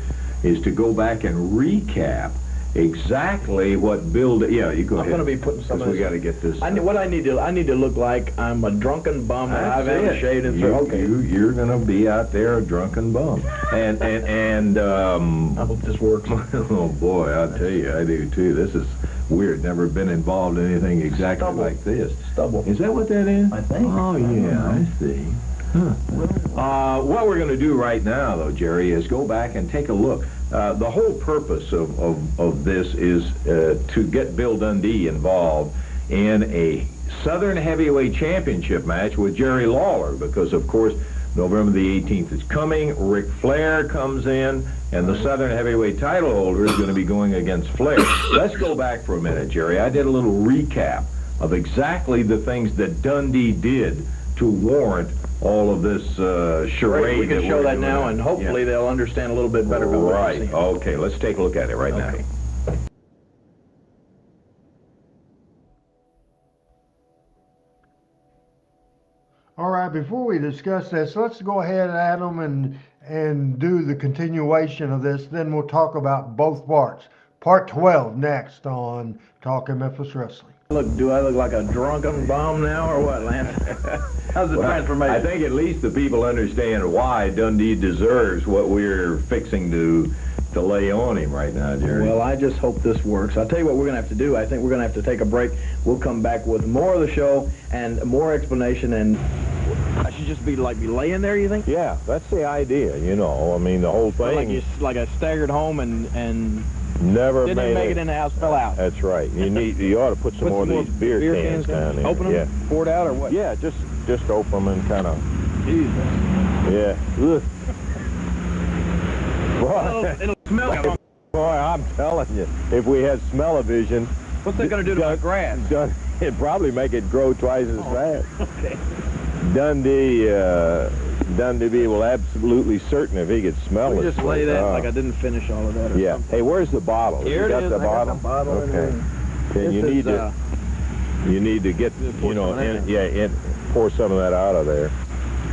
Speaker 5: to go back and recap exactly what Bill did. Yeah, you go ahead.
Speaker 7: I'm going to be putting some of
Speaker 5: we
Speaker 7: this.
Speaker 5: got to get this.
Speaker 7: I need to look like I'm a drunken bum and I've
Speaker 5: That's
Speaker 7: had
Speaker 5: it.
Speaker 7: a shade and so okay.
Speaker 5: You're going to be out there a drunken bum. And
Speaker 7: I hope this works.
Speaker 5: oh boy, I'll tell you, I do too. This is weird. Never been involved in anything exactly like this.
Speaker 7: Stubble.
Speaker 5: Is that what that is?
Speaker 7: I think.
Speaker 5: Oh yeah, I see. Huh. What we're going to do right now, though, Jerry, is go back and take a look. The whole purpose of this is to get Bill Dundee involved in a Southern Heavyweight Championship match with Jerry Lawler, because, of course, November the 18th is coming. Ric Flair comes in, and the Southern Heavyweight title holder is going to be going against Flair. Let's go back for a minute, Jerry. I did a little recap of exactly the things that Dundee did to warrant all of this charade.
Speaker 7: We can
Speaker 5: that
Speaker 7: show
Speaker 5: we're
Speaker 7: that
Speaker 5: doing
Speaker 7: now, and hopefully they'll understand a little bit better about what
Speaker 5: Right.
Speaker 7: we're seeing.
Speaker 5: Okay, let's take a look at it right now.
Speaker 2: All right, before we discuss this, let's go ahead, Adam, and do the continuation of this. Then we'll talk about both parts. Part 12 next on Talking Memphis Wrestling.
Speaker 7: Look, do I look like a drunken bum now or what, Lance? How's the transformation?
Speaker 5: I think at least the people understand why Dundee deserves what we're fixing to lay on him right now, Jerry.
Speaker 7: Well, I just hope this works. I'll tell you what we're going to have to do. I think we're going to have to take a break. We'll come back with more of the show and more explanation, and I should just be laying there, you think?
Speaker 5: Yeah, that's the idea, you know. I mean, the whole thing.
Speaker 7: Like I staggered home and
Speaker 8: Never
Speaker 7: Didn't
Speaker 8: made
Speaker 7: even make
Speaker 8: it.
Speaker 7: it in the house, fell out.
Speaker 8: That's right. You ought to put some more of these beer cans down there.
Speaker 7: Open them,
Speaker 8: Yeah.
Speaker 7: pour it out, or what?
Speaker 8: Yeah, just open them and kind of.
Speaker 7: Jesus.
Speaker 8: Yeah. Ugh.
Speaker 7: It'll smell like
Speaker 8: Boy, I'm telling you, if we had smell-o-vision,
Speaker 7: what's that going to do to my grass?
Speaker 8: It'd probably make it grow twice as fast.
Speaker 7: Okay.
Speaker 8: Dundee will absolutely certain if he could smell
Speaker 7: We
Speaker 8: it.
Speaker 7: just lay that like I didn't finish all of that. Or
Speaker 8: Yeah.
Speaker 7: something.
Speaker 8: Hey, where's the bottle?
Speaker 7: Here
Speaker 8: you got
Speaker 7: it is.
Speaker 8: the
Speaker 7: I got
Speaker 8: bottle?
Speaker 7: the bottle in
Speaker 8: Okay.
Speaker 7: there.
Speaker 8: Then you need to get,
Speaker 7: pour some of that
Speaker 8: pour some of that out of there.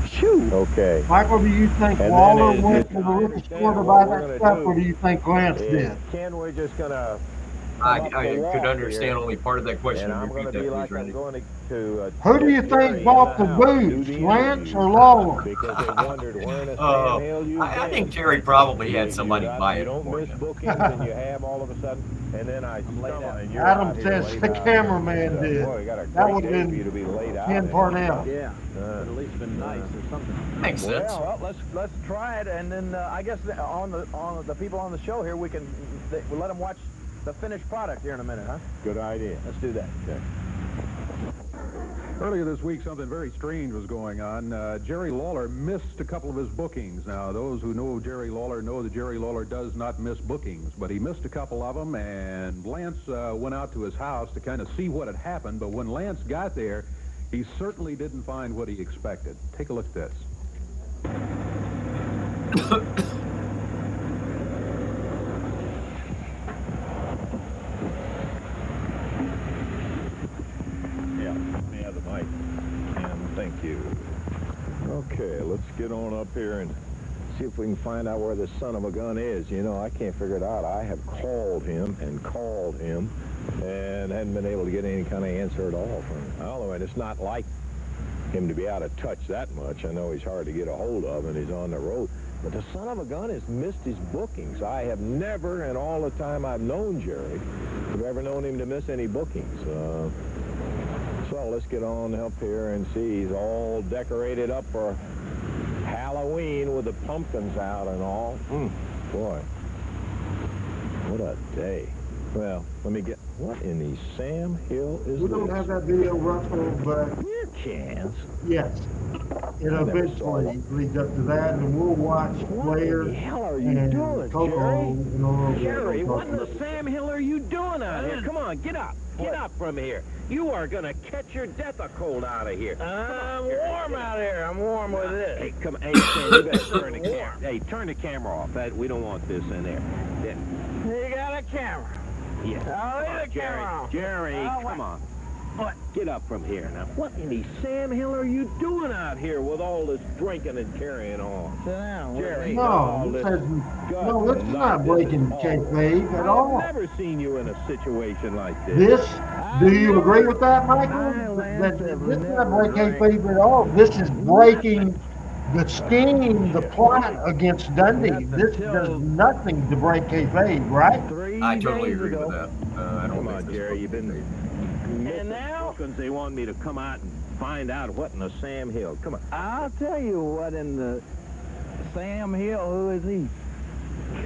Speaker 7: Shoo.
Speaker 8: Okay.
Speaker 2: Michael, do you think
Speaker 8: And
Speaker 2: Waller
Speaker 8: then
Speaker 2: went to the liquor store to buy that stuff, or do you think Lance did?
Speaker 8: Ken, we're just gonna.
Speaker 3: I could understand only part of that question.
Speaker 8: And I'm
Speaker 3: Repeat
Speaker 8: going to
Speaker 3: that,
Speaker 8: be
Speaker 3: please,
Speaker 8: like
Speaker 3: Randy.
Speaker 8: I'm going to
Speaker 2: Who do you think bought the booze, Lance or Lawler?
Speaker 8: Because they wondered where in a Sam Hill you've
Speaker 3: I
Speaker 8: been.
Speaker 3: think Jerry probably had somebody buy
Speaker 8: You
Speaker 3: it
Speaker 8: don't
Speaker 3: for
Speaker 8: miss
Speaker 3: him.
Speaker 8: bookings and you have all of a sudden, and then I stumble and you're
Speaker 2: Adam
Speaker 8: out here
Speaker 2: says
Speaker 8: laid
Speaker 2: the
Speaker 8: out.
Speaker 2: cameraman did.
Speaker 8: Boy, you got a
Speaker 2: That
Speaker 8: great
Speaker 2: would've
Speaker 8: day
Speaker 2: been
Speaker 8: for you to be laid out.
Speaker 2: Ken Parnell.
Speaker 7: Yeah. At least been nice or something.
Speaker 3: Makes sense.
Speaker 7: Well, let's try it, and then I guess on the people on the show here, we'll let them watch the finished product here in a minute, huh?
Speaker 8: Good idea.
Speaker 7: Let's do that.
Speaker 8: Okay.
Speaker 5: Earlier this week, something very strange was going on. Jerry Lawler missed a couple of his bookings. Now, those who know Jerry Lawler know that Jerry Lawler does not miss bookings, but he missed a couple of them, and Lance went out to his house to kind of see what had happened, but when Lance got there, he certainly didn't find what he expected. Take a look at this.
Speaker 8: Yeah, the mic. And thank you. Okay, let's get on up here and see if we can find out where this son of a gun is. You know, I can't figure it out. I have called him and hadn't been able to get any kind of answer at all from him. Although it's not like him to be out of touch that much. I know he's hard to get a hold of and he's on the road. But the son of a gun has missed his bookings. I have never, in all the time I've known Jerry, have ever known him to miss any bookings. So let's get on up here and see. He's all decorated up for Halloween with the pumpkins out and all. Boy, what a day. Well, let me get, what in the Sam Hill is
Speaker 2: We
Speaker 8: this?
Speaker 2: don't have that video, Russell, but
Speaker 8: Beer cans?
Speaker 2: yes. It eventually leads up to that, and we'll watch Blair
Speaker 8: What the hell are you
Speaker 2: and
Speaker 8: doing,
Speaker 2: Coco
Speaker 8: Jerry?
Speaker 2: in a little bit.
Speaker 9: Jerry,
Speaker 2: We'll
Speaker 9: what in
Speaker 2: talk
Speaker 9: the
Speaker 2: about
Speaker 9: Sam Hill are you doing out here? Come on, get up. Get up from here. You are going to catch your death of cold out of here. I'm warm out here. I'm warm with this. Hey, come on. Hey, Sam, you better turn the camera. Hey, turn the camera off. We don't want this in there. You got a camera. Yeah. I'll leave the camera on. Jerry, come on. What? Get up from here now. What in the Sam Hill are you doing out here with all this drinking and carrying on? Sit down, Jerry.
Speaker 2: No, this is not breaking kayfabe at all.
Speaker 9: I've never seen you in a situation like this.
Speaker 2: Do you agree with that, Michael? This is not breaking kayfabe at all. This is breaking the scheme, the plot against Dundee. This does nothing to break kayfabe, right?
Speaker 3: I totally agree with that. I don't
Speaker 9: Come
Speaker 3: think
Speaker 9: on,
Speaker 3: this
Speaker 9: Jerry,
Speaker 3: book
Speaker 9: you've been...
Speaker 3: is
Speaker 9: And now? They want me to come out and find out what in the Sam Hill. Come on.
Speaker 7: I'll tell you what in the Sam Hill, who is he?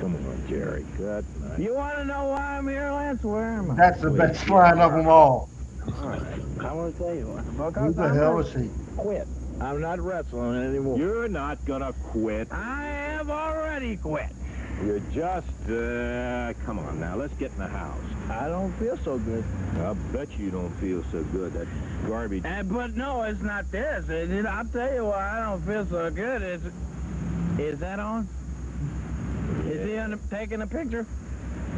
Speaker 8: Come on, Jerry. Good night.
Speaker 7: You want to know why I'm here, Lance? Where am I?
Speaker 2: That's the best line of them all.
Speaker 7: All right. I want to tell you what.
Speaker 2: Who the hell is he?
Speaker 7: Quit. I'm not wrestling anymore.
Speaker 9: You're not gonna quit.
Speaker 7: I have already quit.
Speaker 9: You're just, come on now, let's get in the house.
Speaker 7: I don't feel so good.
Speaker 9: I bet you don't feel so good. That garbage.
Speaker 7: But no, it's not this. I'll tell you why I don't feel so good. Is that on? Is he taking a picture?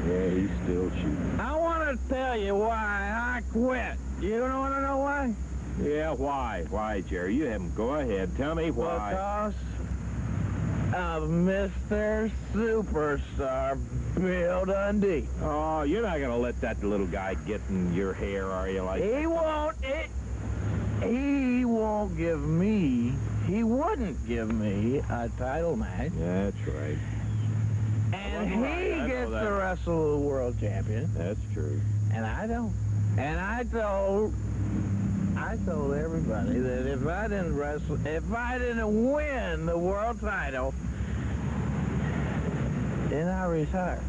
Speaker 9: Yeah, he's still shooting.
Speaker 7: I want to tell you why I quit. You don't want to know why?
Speaker 9: Yeah, why? Why, Jerry? You haven't. Go ahead. Tell me why.
Speaker 7: Because of Mr. Superstar Bill Dundee.
Speaker 9: Oh, you're not going to let that little guy get in your hair, are you? Like
Speaker 7: He won't. He won't give me. He wouldn't give me a title match.
Speaker 9: That's right.
Speaker 7: And
Speaker 9: Well, right,
Speaker 7: he
Speaker 9: I know
Speaker 7: gets
Speaker 9: that.
Speaker 7: to wrestle the world champion.
Speaker 9: That's true.
Speaker 7: And I don't. And I told everybody that if I didn't win the world title, then I retire.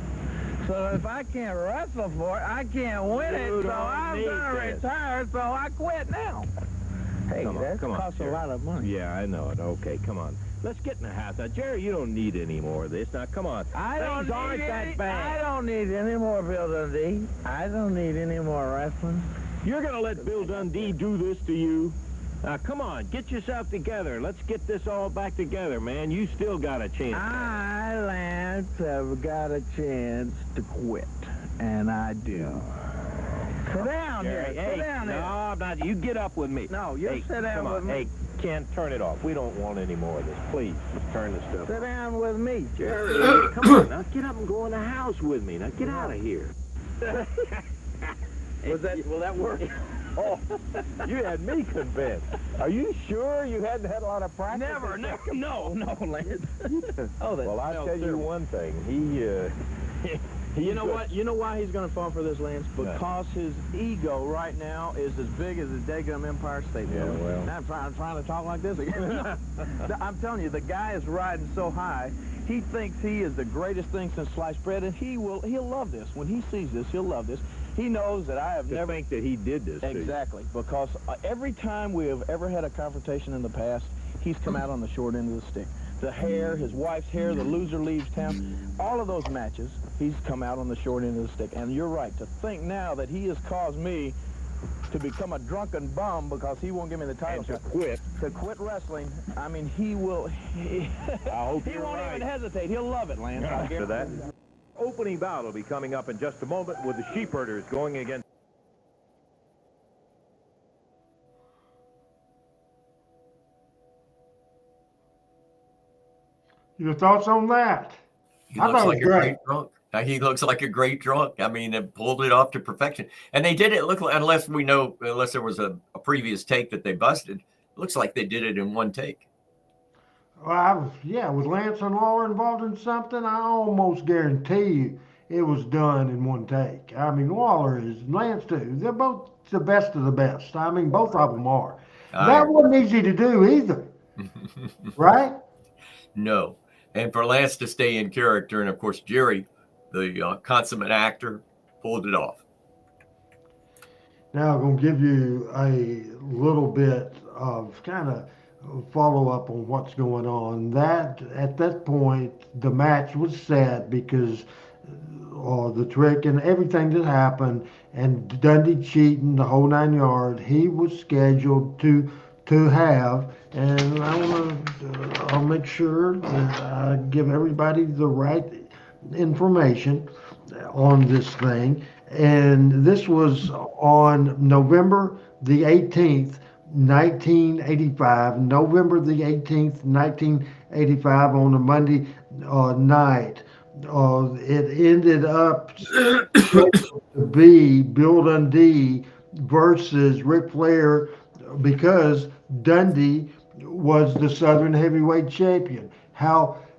Speaker 9: So if I can't wrestle for it, I can't win it. So I'm gonna retire. So I quit now. Hey, that costs a lot of money.
Speaker 8: Yeah, I know it. Okay, come on. Let's get in the house. Now, Jerry, you don't need any more of this. Now, come on.
Speaker 9: I don't
Speaker 8: Things aren't that bad.
Speaker 9: I don't need any more Bill Dundee. I don't need any more wrestling.
Speaker 8: You're going to let Bill Dundee do this to you? Now, come on. Get yourself together. Let's get this all back together, man. You still got a chance.
Speaker 9: I, Lance, have got a chance to quit. And I do. Sit down,
Speaker 8: Jerry.
Speaker 9: here.
Speaker 8: Hey,
Speaker 9: Sit down
Speaker 8: no,
Speaker 9: here.
Speaker 8: I'm not. You get up with me.
Speaker 9: No, you
Speaker 8: hey,
Speaker 9: sit down
Speaker 8: come on.
Speaker 9: with me.
Speaker 8: Hey, Ken, turn it off. We don't want any more of this. Please, just turn this stuff
Speaker 9: Sit
Speaker 8: off.
Speaker 9: down with me,
Speaker 8: Jerry, come on. Now, get up and go in the house with me. Now, get out of here. Will that work? Oh, you had me convinced. Are you sure you hadn't had a lot of practice?
Speaker 9: Never, no, Lance.
Speaker 8: Well, I'll tell you one thing.
Speaker 7: You know what? You know why he's going to fall for this, Lance? Because his ego right now is as big as the daggum Empire State Building.
Speaker 8: well.
Speaker 7: Now I'm trying to talk like this again. I'm telling you, the guy is riding so high. He thinks he is the greatest thing since sliced bread, and he'll love this. When he sees this, he'll love this. He knows that I have never
Speaker 8: think that he did this to you.
Speaker 7: Exactly, because every time we have ever had a confrontation in the past, he's come out on the short end of the stick. The hair, his wife's hair, the loser leaves town, all of those matches, he's come out on the short end of the stick. And you're right, to think now that he has caused me to become a drunken bum because he won't give me the title shot. To quit wrestling, I mean, he will, he won't even hesitate. He'll love it, Lance.
Speaker 8: After that, opening bout will be coming up in just a moment with the Sheepherders going against
Speaker 2: Your thoughts on that?
Speaker 3: He looks like a great drunk. He looks like a great drunk. I mean, it pulled it off to perfection. And they did it look like, unless there was a previous take that they busted, it looks like they did it in one take.
Speaker 2: Well, with Lance and Lawler involved in something, I almost guarantee you it was done in one take. I mean, Lawler is, Lance too. They're both the best of the best. I mean, both of them are. That wasn't easy to do either, right?
Speaker 3: No. And for Lance to stay in character, and of course, Jerry, the consummate actor, pulled it off.
Speaker 2: Now I'm going to give you a little bit of kind of follow up on what's going on. That at that point, the match was set because the trick and everything that happened, and Dundee cheating the whole 9 yards. He was scheduled to have, and I'll make sure that I give everybody the right information on this thing. And this was on November the 18th, 1985. November the 18th, 1985, on a Monday night. It ended up to be Bill Dundee versus Ric Flair, because Dundee was the Southern Heavyweight Champion.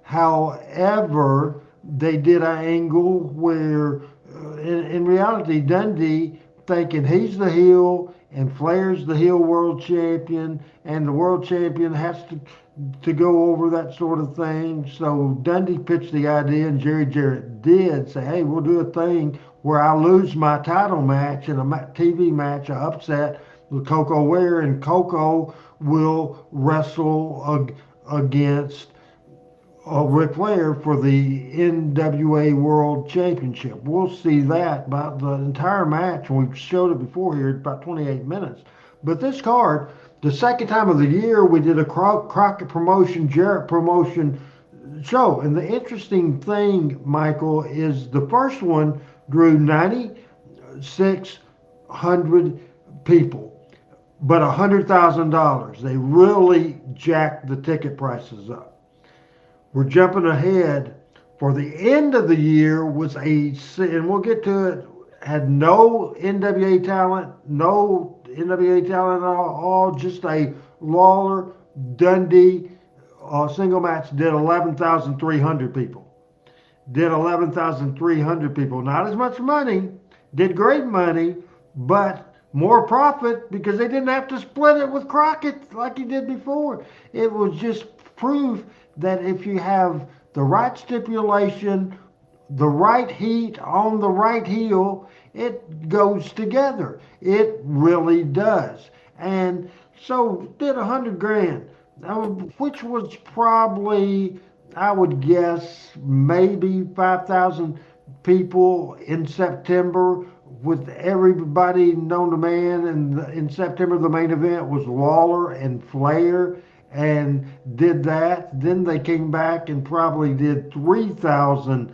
Speaker 2: However, they did an angle where, in reality, Dundee, thinking he's the heel and Flair's the heel world champion, and the world champion has to go over that sort of thing. So Dundee pitched the idea, and Jerry Jarrett did say, hey, we'll do a thing where I lose my title match in a TV match, an upset with Coco Ware, and Coco will wrestle against Ric Flair for the NWA World Championship. We'll see that about the entire match, and we've showed it before here, about 28 minutes. But this card, the second time of the year, we did a Crockett Promotion, Jarrett Promotion show. And the interesting thing, Michael, is the first one drew 9,600 people, but $100,000. They really jacked the ticket prices up. We're jumping ahead. For the end of the year was and we'll get to it, had no NWA talent at all, just a Lawler Dundee single match. Did 11,300 people. Not as much money, did great money, but more profit because they didn't have to split it with Crockett like he did before. It was just proof that if you have the right stipulation the right heat on the right heel, it goes together. It really does. And so did 100 grand, which was probably, I would guess, maybe 5,000 people in September, with everybody known to man. And in September, the main event was Lawler and Flair, and did that. Then they came back and probably did 3,000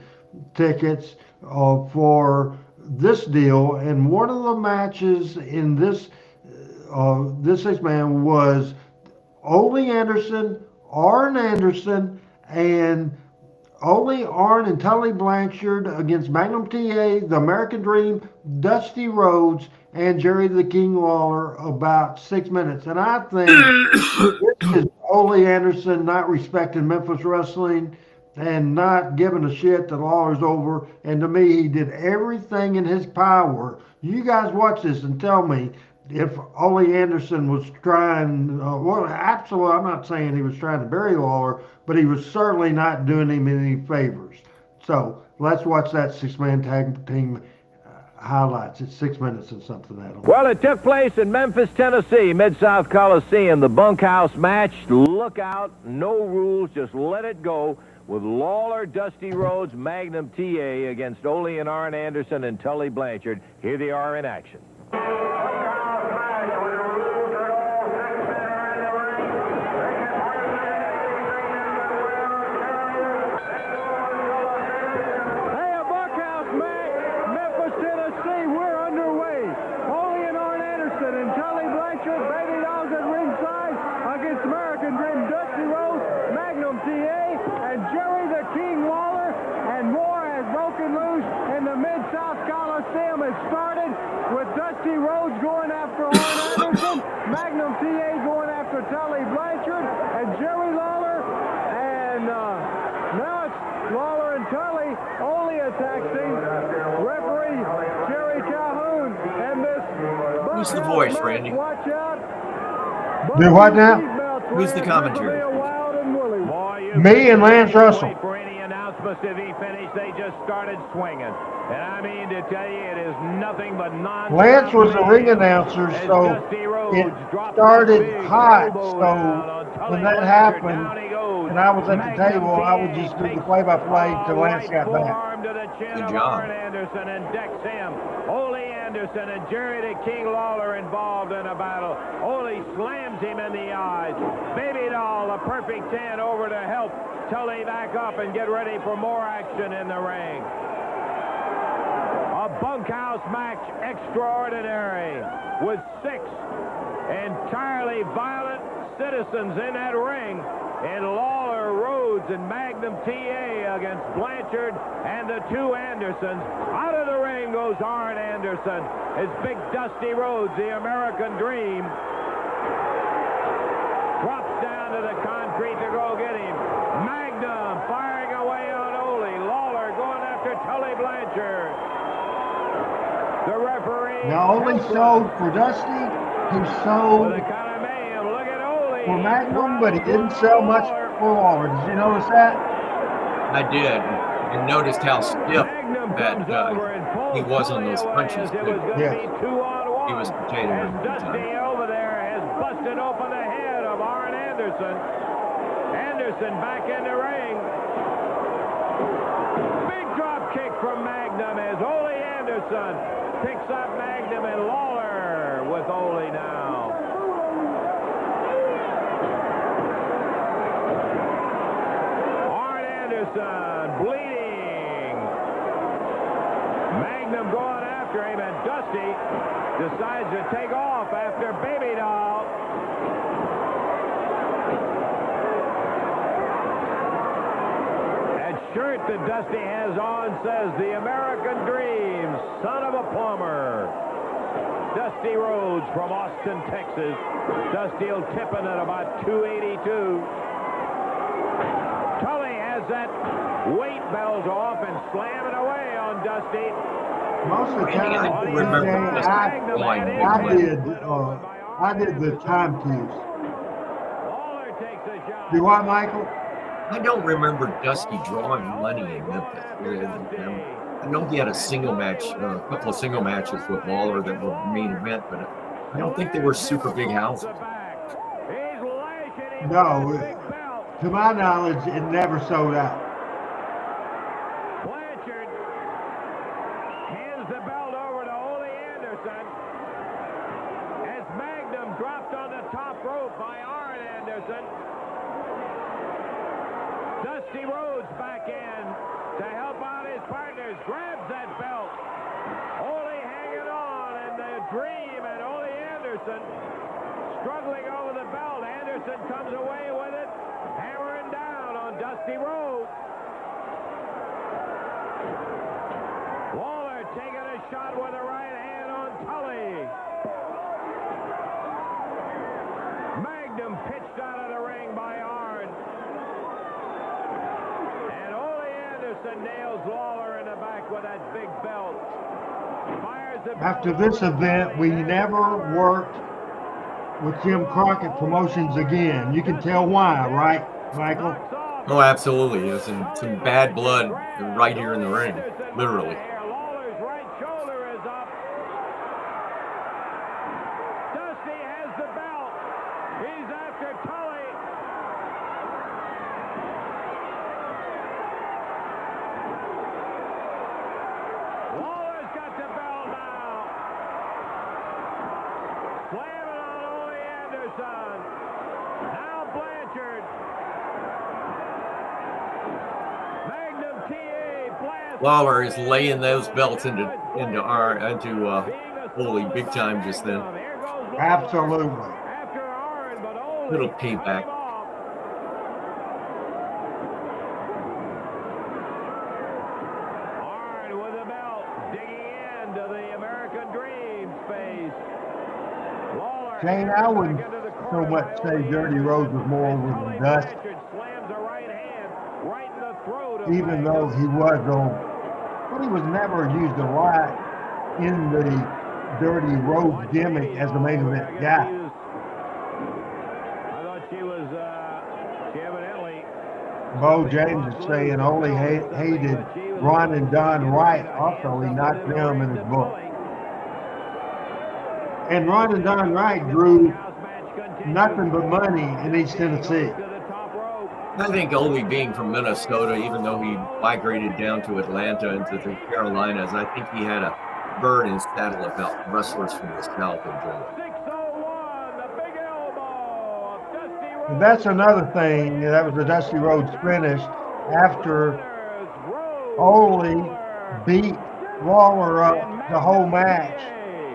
Speaker 2: tickets for this deal. And one of the matches in this six-man was Ole Anderson, Arn Anderson, and Ole, Arn, and Tully Blanchard against Magnum TA, The American Dream, Dusty Rhodes, and Jerry the King Lawler, about 6 minutes. And I think this is Ole Anderson not respecting Memphis wrestling and not giving a shit that Lawler's over. And to me, he did everything in his power. You guys watch this and tell me if Ole Anderson was trying, well, absolutely, I'm not saying he was trying to bury Lawler, but he was certainly not doing him any favors. So let's watch that six-man tag team highlights. It's 6 minutes and something.
Speaker 9: Well, it took place in Memphis, Tennessee, Mid-South Coliseum, the bunkhouse match. Look out, no rules, just let it go, with Lawler, Dusty Rhodes, Magnum TA against Ole and Arn Anderson and Tully Blanchard. Here they are in action.
Speaker 4: Dusty Rhodes going after Arn Anderson, Magnum TA going after Tully Blanchard, and Jerry Lawler, and now it's Lawler and Tully. Only attacking referee Jerry Calhoun, and this.
Speaker 3: Who's the voice, Randy?
Speaker 4: Watch out!
Speaker 2: Do what now?
Speaker 3: Who's the commentary?
Speaker 2: Me and Lance Russell.
Speaker 9: For any announcements if he finished, they just started swinging. And I mean to tell you, it is nothing but nonsense.
Speaker 2: Lance was the ring announcer, so it started hot. So when that happened, and I was at the table, I would just do the play-by-play till Lance got back.
Speaker 3: Good job.
Speaker 9: Anderson and decks him. Ole Anderson and Jerry the King Lawler involved in a battle. Ole slams him in the eyes. Baby Doll, a perfect 10, over to help Tully back up and get ready for more action in the ring. A bunkhouse match extraordinary, with 6 entirely violent citizens in that ring, in Lawler, Rhodes, and Magnum TA against Blanchard and the 2 Andersons. Out of the ring goes Arn Anderson. His big Dusty Rhodes, the American Dream, drops down to the concrete to go get him. Magnum firing away on Ole. Lawler going after Tully Blanchard. The referee.
Speaker 2: Now Ole sold for Dusty. He sold for Magnum, but he didn't sell much for Lawler. Did you notice that?
Speaker 3: I did. And noticed how stiff that he was on those punches, too.
Speaker 2: Yes.
Speaker 3: He was potato every
Speaker 9: Dusty
Speaker 3: time.
Speaker 9: over there has busted open the head of Arn Anderson. Anderson back in the ring. Big drop kick from Magnum as Ole Anderson picks up Magnum, and Lawler with Ole now. Arn Anderson bleeding. Magnum going after him, and Dusty decides to take off after Baby Doll. That shirt that Dusty has on says the American Dream, son of a plumber. Dusty Rhodes from Austin, Texas. Dusty will tip in at about 282. Tully has that weight belt off and slamming away on Dusty.
Speaker 2: Most of the time, I did the time cues.
Speaker 9: Lawler takes a shot.
Speaker 2: Do what, Michael?
Speaker 3: I don't remember Dusty drawing money in Memphis. I know he had a single match, a couple of single matches with Lawler that were main event, but I don't think they were super big houses.
Speaker 2: No, to my knowledge, it never sold out.
Speaker 9: Blanchard hands the belt over to Ole Anderson as Magnum dropped on the top rope by Arn Anderson. Dusty Rhodes back in to help out his partners, grabs that belt. Ole hanging on, and the Dream and Ole Anderson struggling over the belt. Anderson comes away with it, hammering down on Dusty Rhodes. Lawler taking a shot with the right hand on Tully. Magnum pitched out of the ring by Arn. And Ole Anderson nails Lawler in the back with that big belt. Fires the
Speaker 2: After
Speaker 9: belt
Speaker 2: this
Speaker 9: over
Speaker 2: event, we
Speaker 9: Tully.
Speaker 2: never worked with Jim Crockett Promotions again. You can tell why, right, Michael?
Speaker 3: Oh, absolutely. There's some bad blood right here in the ring, literally.
Speaker 9: Lawler's right shoulder is up. Dusty has the belt. He's after Tully. Lawler's got the belt now. Slamming on Ole Anderson. Now Blanchard. Magnum TA blast.
Speaker 3: Lawler is laying those belts into Ole big time just then.
Speaker 2: Absolutely.
Speaker 9: After Arn, but Ole
Speaker 3: Little payback.
Speaker 9: Arn with the belt, digging into the American Dream space. Lawler
Speaker 2: Shane, I wouldn't so much say Dirty Rhodes was more over than Dust,
Speaker 9: slams a right hand right in the throat of
Speaker 2: even though he was but he was never used a lot in the Dirty Rhodes gimmick as the main event guy.
Speaker 9: I thought she was she evidently
Speaker 2: Bo James is saying Ole hated Ron and Don Wright. Also, he knocked them in his book. And Ron and Don Wright drew nothing but money in East Tennessee.
Speaker 3: I think Ole being from Minnesota, even though he migrated down to Atlanta into the Carolinas, I think he had a bird in his saddle about wrestlers from the South in general.
Speaker 9: 601, the big elbow of Dusty Rhodes.
Speaker 2: That's another thing. That was the Dusty Rhodes finish after Ole beat Lawler up the whole match.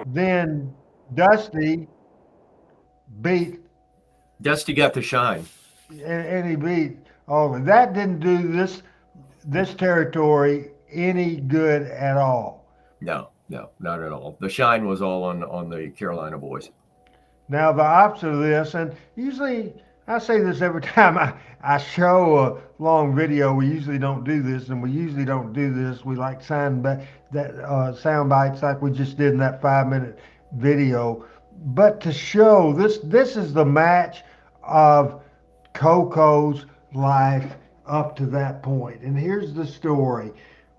Speaker 2: Then Dusty
Speaker 3: got the shine.
Speaker 2: and he beat Ole. That didn't do this territory any good at all.
Speaker 3: No, not at all. The shine was all on the Carolina boys.
Speaker 2: Now the opposite of this, and usually I say this every time I show a long video. We usually don't do this, and we usually don't do this. We like sound bites like we just did in that 5-minute video. But to show this is the match of Coco's life up to that point. And here's the story.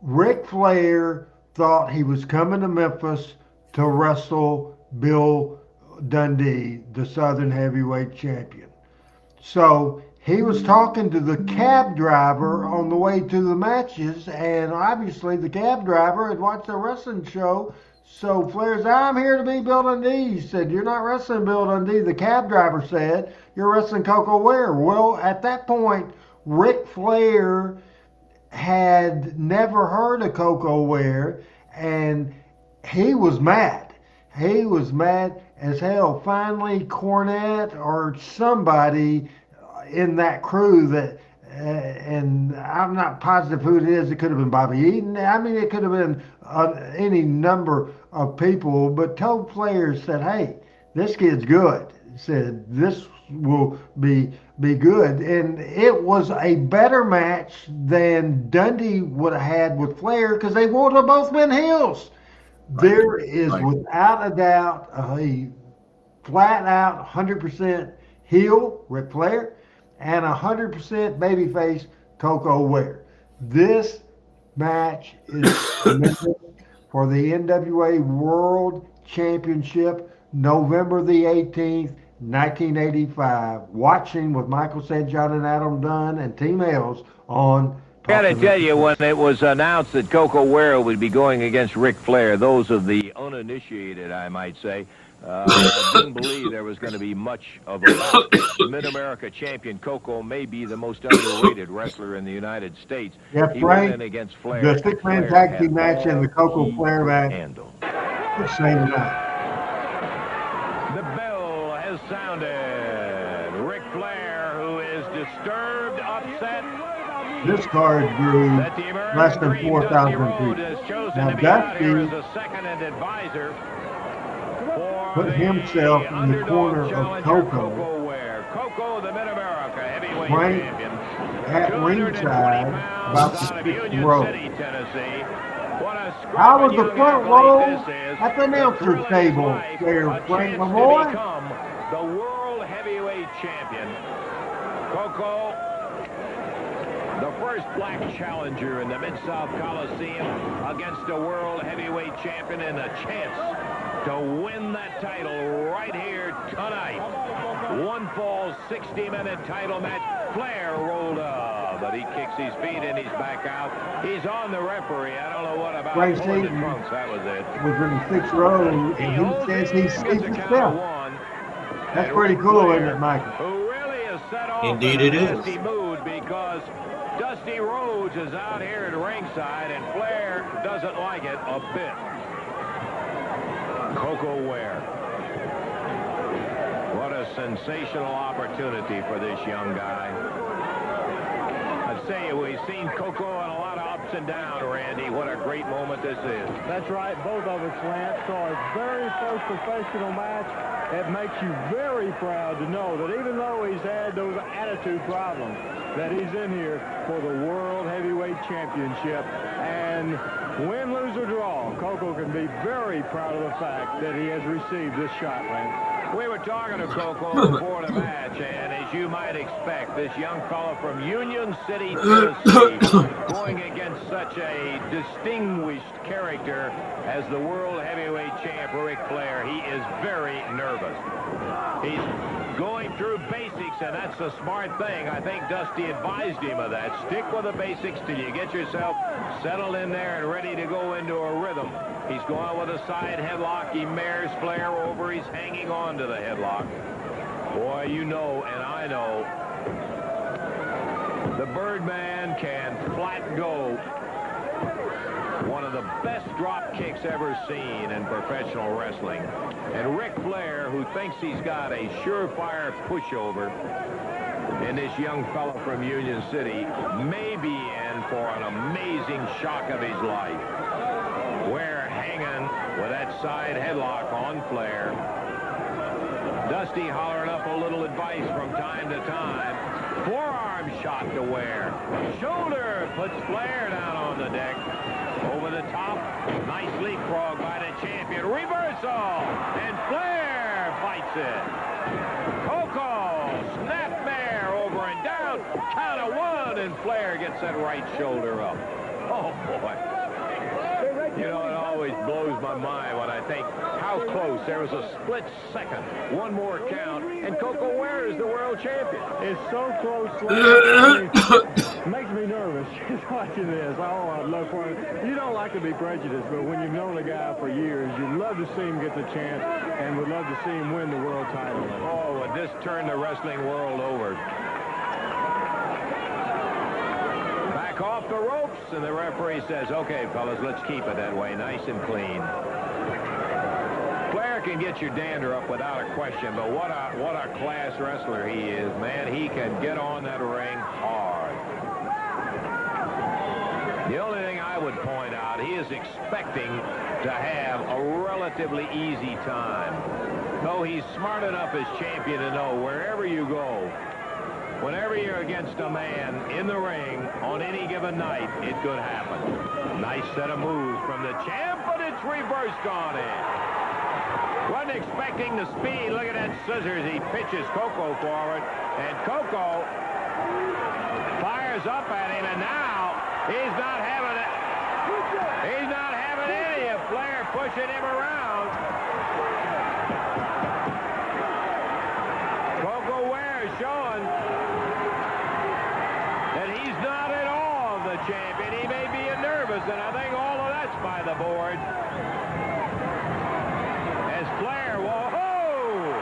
Speaker 2: Ric Flair thought he was coming to Memphis to wrestle Bill Dundee, the Southern Heavyweight Champion. So he was talking to the cab driver on the way to the matches, and obviously the cab driver had watched the wrestling show. So Flair said, I'm here to be Bill Dundee. He said, you're not wrestling Bill Dundee. The cab driver said, you're wrestling Coco Ware. Well, at that point, Ric Flair had never heard of Coco Ware, and he was mad. He was mad as hell. Finally, Cornette or somebody in that crew that, and I'm not positive who it is. It could have been Bobby Eaton. I mean, it could have been any number of people, but told Flair, said, hey, this kid's good. Said, this will be good. And it was a better match than Dundee would have had with Flair because they would have both been heels. Right. There is without a doubt a flat out 100% heel, Ric Flair, and 100% babyface Coco Ware. This match is for the NWA World Championship, November the 18th, 1985. Watching with Michael St. John and Adam Dunn and Team Hales on.
Speaker 9: I gotta tell you, when it was announced that Coco Ware would be going against Ric Flair, those of the uninitiated, I might say, didn't believe there was going to be much of a bout. The Mid-America champion Coco may be the most underrated wrestler in the United States.
Speaker 2: Yeah,
Speaker 9: He
Speaker 2: Frank,
Speaker 9: went in against Flair.
Speaker 2: the six-man tag team match and the Coco Flair match. The same night.
Speaker 9: The bell has sounded. Ric Flair, who is disturbed, upset.
Speaker 2: This card drew less than 4,000 people. Now Dusty put himself in the corner of Coco. Frank at ringside about the sixth row. I was the front row at the announcer's table there, Frank, my boy.
Speaker 9: The world heavyweight champion, Coco. The first black challenger in the Mid-South Coliseum against a world heavyweight champion and a chance to win that title right here tonight. One fall, 60-minute title match. Flair rolled up, but he kicks his feet and he's back out. He's on the referee. I don't know what about
Speaker 2: Frank
Speaker 9: the
Speaker 2: Seaton
Speaker 9: trunks. That was it.
Speaker 2: Was in the sixth row, and he says he sees himself. That's pretty cool, isn't it, Michael?
Speaker 9: Who really is set off
Speaker 3: Indeed
Speaker 9: in
Speaker 3: it
Speaker 9: a
Speaker 3: is.
Speaker 9: nasty mood because Dusty Rhodes is out here at ringside, and Flair doesn't like it a bit. Coco Ware. What a sensational opportunity for this young guy. I tell you, we've seen Coco on a lot of ups and downs, Randy. What a great moment this is.
Speaker 10: That's right, both of us, Lance. So our very first professional match, it makes you very proud to know that even though he's had those attitude problems, that he's in here for the World Heavyweight Championship. And win, lose, or draw, Coco can be very proud of the fact that he has received this shot, Lance.
Speaker 9: We were talking to Coco before the match, and as you might expect, this young fellow from Union City, Tennessee, going against such a distinguished character as the World Heavyweight Champ, Ric Flair, he is very nervous. He's going through basics, and that's the smart thing. I think Dusty advised him of that. Stick with the basics till you get yourself settled in there and ready to go into a rhythm. He's going with a side headlock. He mares Flair over. He's hanging on to the headlock. Boy, you know, and I know, the Birdman can flat go. One of the best drop kicks ever seen in professional wrestling. And Ric Flair, who thinks he's got a surefire pushover in this young fellow from Union City, may be in for an amazing shock of his life. Ware hanging with that side headlock on Flair. Dusty hollering up a little advice from time to time. Forearm shot to Ware. Shoulder puts Flair down on the deck. Over the top. Nice leapfrog by the champion. Reversal. And Flair fights it. Coco. Snapmare over and down. Count of one. And Flair gets that right shoulder up. Oh, boy. You know, it always blows my mind when I think how close. There was a split second. One more count. And Coco Ware is the world champion.
Speaker 10: It's so close. It makes me nervous just watching this. Oh, I'd love for him. You don't like to be prejudiced, but when you've known a guy for years, you'd love to see him get the chance and would love to see him win the world title.
Speaker 9: Oh, would this turn the wrestling world over? Back off the ropes, and the referee says, okay, fellas, let's keep it that way, nice and clean. Flair can get your dander up without a question, but what a class wrestler he is, man. He can get on that ring hard. The only thing I would point out, he is expecting to have a relatively easy time. Though he's smart enough as champion to know wherever you go, whenever you're against a man in the ring on any given night, it could happen. Nice set of moves from the champ, but it's reversed on it. Wasn't expecting the speed. Look at that scissors. He pitches Coco forward, and Coco Fires up at him, and now he's not having it. He's not having any of Flair pushing him around. Coco Ware showing that he's not at all the champion. He may be nervous, and I think all of that's by the board. As Flair, whoa!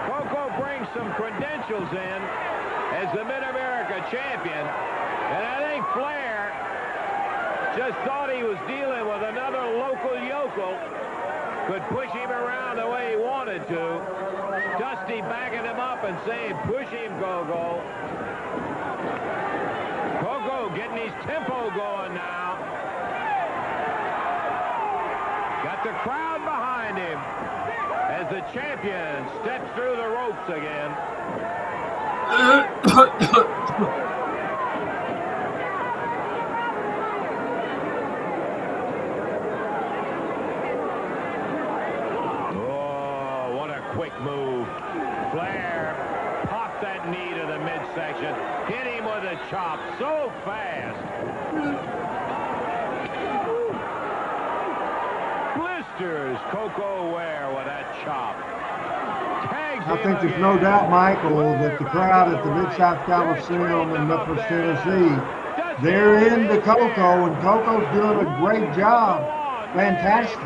Speaker 9: Coco brings some credentials in as the Mid-America champion, and I think Flair just thought he was dealing with another local yokel, could push him around the way he wanted to. Dusty backing him up and saying, push him, Coco. Coco getting his tempo going now. Got the crowd behind him as the champion steps through the ropes again. Oh, what a quick move. Flair popped that knee to the midsection, hit him with a chop so fast. Blisters Coco Ware with that chop.
Speaker 2: I think there's no doubt, Michael, that the crowd at the Mid-South Coliseum in Memphis, Tennessee, they're into Coco, and Coco's doing a great job. Fantastic.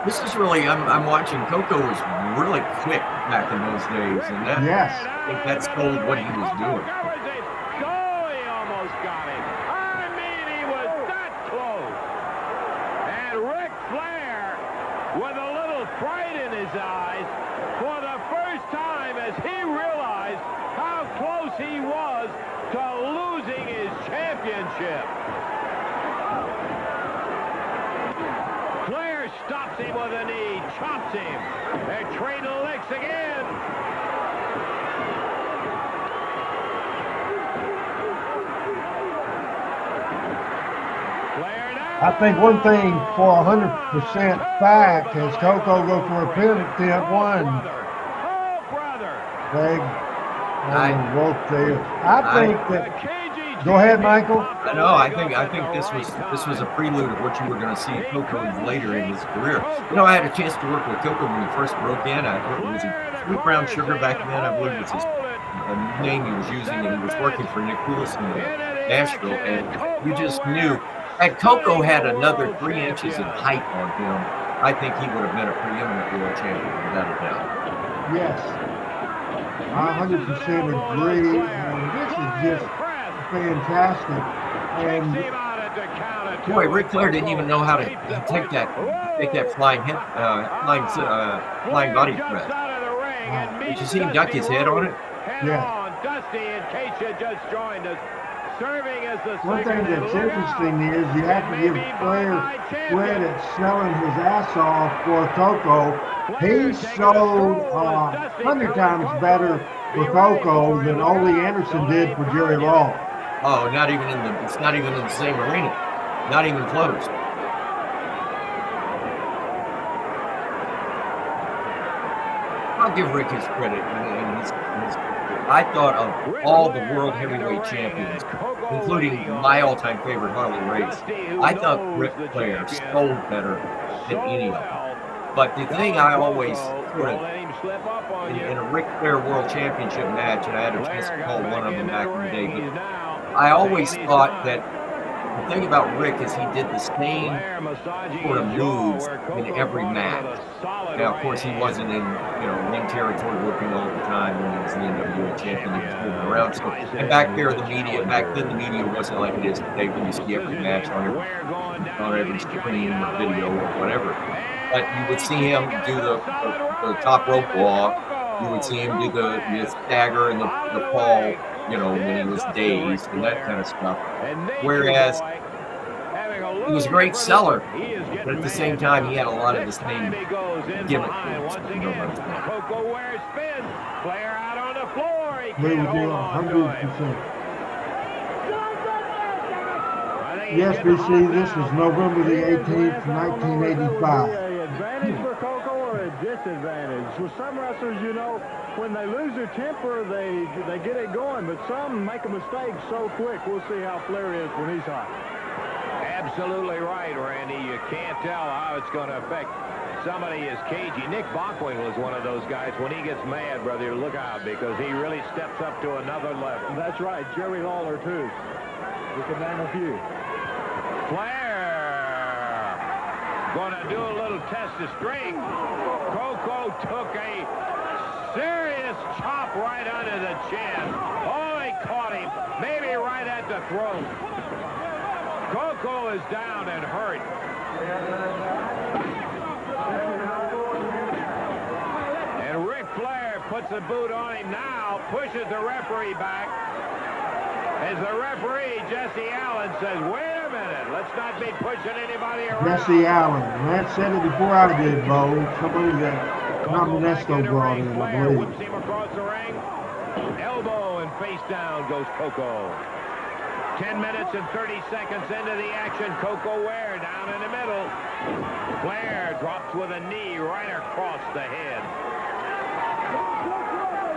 Speaker 3: This is really, I'm watching. Coco was really quick back in those days, and that,
Speaker 2: yes,
Speaker 3: I think that told what he was doing.
Speaker 9: Oh, he almost got him. I mean, he was that close. And Ric Flair, with a little fright in his eyes, for the first time as he realized how close he was to losing his championship. Flair stops him with a knee, chops him. They're trading licks again. Flair now.
Speaker 2: I think one thing for 100% fact is Coco go for a pin attempt one. Leg on the rope there. I think that. Go ahead, Michael.
Speaker 3: No, I think this was a prelude of what you were going to see Coco later in his career. You know, I had a chance to work with Coco when he first broke in. I thought it was Sweet Brown Sugar back then. I believe was his name he was using, and he was working for Nick Lewis in Nashville, and you just knew. Had Coco had another 3 inches in height on him, I think he would have been a preeminent world champion without a doubt.
Speaker 2: Yes, I 100% agree, and this is just fantastic. And
Speaker 3: boy, Ric Flair didn't even know how to take that flying body press. Did you see him duck his head on it?
Speaker 2: Yeah.
Speaker 9: Dusty, in case you just joined us, serving as the
Speaker 2: one thing that's interesting is you have to give Flair credit selling his ass off for Coco. He sold 100 times better for Coco than Ole Anderson did for Jerry Lawler.
Speaker 3: Oh, it's not even in the same arena. Not even close. I'll give Rick his credit. I thought of all the world heavyweight champions, including my all-time favorite, Harley Race. I thought Ric Flair sold better than any of them. But the thing I always sort of, in a Ric Flair World Championship match, and I had a chance to call one of them back in the day, but I always thought that the thing about Rick is he did the same sort of moves in every match. Now, of course, he wasn't in ring territory working all the time when he was the NWA champion. He was moving around. So, and back then the media wasn't like it is today when you see every match on every screen or video or whatever. But you would see him do the top rope walk. You would see him do the stagger and the fall, when he was dazed and that kind of stuff. Whereas he was a great seller, but at the same time, he had a lot of the same gimmick.
Speaker 9: Coco Ware spins. Flair out on the floor. He
Speaker 2: We
Speaker 9: can't
Speaker 2: would do
Speaker 9: hold on to him.
Speaker 2: 100%. Yes, BC, this is November the 18th, 1985.
Speaker 10: Advantage for Coco or a disadvantage. With some wrestlers, you know, when they lose their temper, they get it going, but some make a mistake so quick. We'll see how Flair is when he's hot.
Speaker 9: Absolutely right, Randy. You can't tell how it's going to affect somebody as cagey. Nick Bockwing was one of those guys. When he gets mad, brother, look out, because he really steps up to another level.
Speaker 10: That's right. Jerry Lawler, too. We can name a few.
Speaker 9: Flair going to do a little test of strength. Coco took a serious chop right under the chin. Oh, he caught him. Maybe right at the throat. Coco is down and hurt. And Ric Flair puts a boot on him now, pushes the referee back. As the referee, Jesse Allen, says, wait a minute, let's not be pushing anybody around.
Speaker 2: Jesse Allen. Matt said it before I did, Bo. Somebody that Nominesco brought in, I believe.
Speaker 9: Whips him across the ring. Elbow and face down goes Coco. 10 minutes and 30 seconds into the action. Coco Ware down in the middle. Flair drops with a knee right across the head.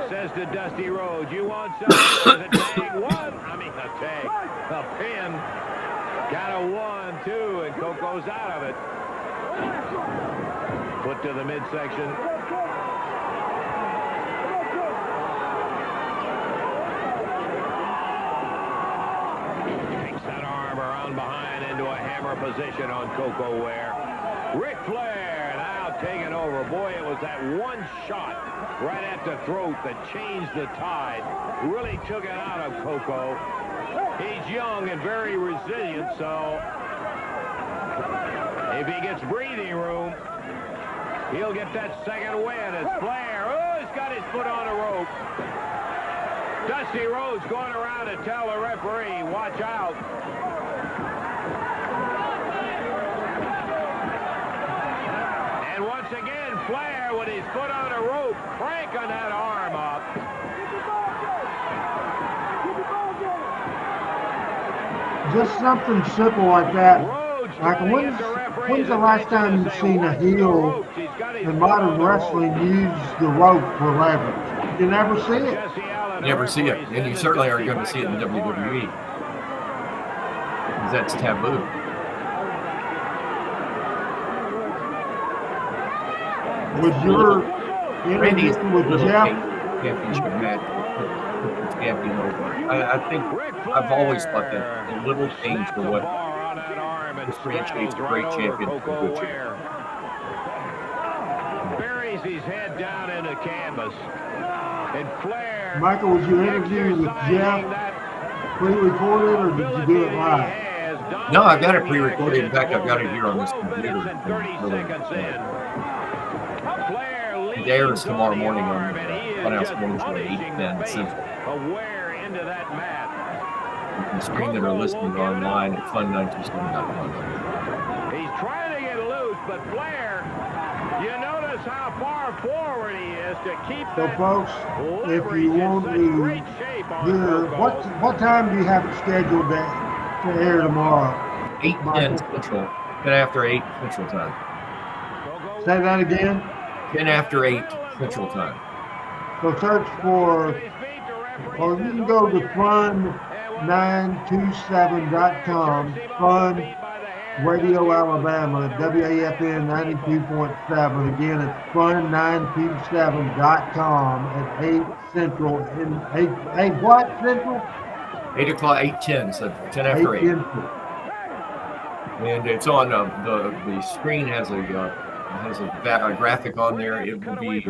Speaker 9: Says to Dusty Rhodes, you want something? A tag? One. I mean, a tag. A pin. Got a 1, 2, and Coco's out of it. Put to the midsection. Takes that arm around behind into a hammer position on Coco Ware. Ric Flair now taking over. Boy, it was that one shot right at the throat that changed the tide. Really took it out of Coco. He's young and very resilient, so if he gets breathing room, he'll get that second win. As Flair, oh, he's got his foot on a rope. Dusty Rhodes going around to tell the referee, watch out. And once again, Flair with his foot on a rope, cranking that arm up.
Speaker 2: Just something simple like that. Like, when's the last time you've seen a heel in modern wrestling use the rope for leverage? You never see it.
Speaker 3: Never see it. And you certainly aren't going to see it in WWE. Because that's taboo.
Speaker 2: Was your
Speaker 3: Randy's
Speaker 2: interview with Jeff?
Speaker 3: Championship match with the champion over. I think I've always thought that the little things are what differentiates a great champion from a good champion.
Speaker 9: Buries his head down in the canvas. And Flair.
Speaker 2: Michael, was your interview with Jeff pre-recorded, or did you do it live?
Speaker 3: No, I've got it pre-recorded. In fact, I've got it here on this computer. It airs tomorrow morning on Funhouse Morning Show at 8:10 Central.
Speaker 9: Into that mat.
Speaker 3: You can stream it or listen to it online at fun927.com.
Speaker 9: He's trying to get loose, but Flair, you notice how far forward he is to keep
Speaker 2: So, folks, if you want to hear, what time do you have it scheduled to air tomorrow?
Speaker 3: 8:10 Central. 10 after 8 Central Time.
Speaker 2: Say that again.
Speaker 3: 10 after 8 Central Time.
Speaker 2: So search for, or you can go to fun927.com, Fun Radio Alabama, WAFN 92.7. Again, it's fun927.com at 8 Central. 8 what Central?
Speaker 3: 8 o'clock, 8:10, so 10 after 8. And it's on the screen has a graphic on there. It will be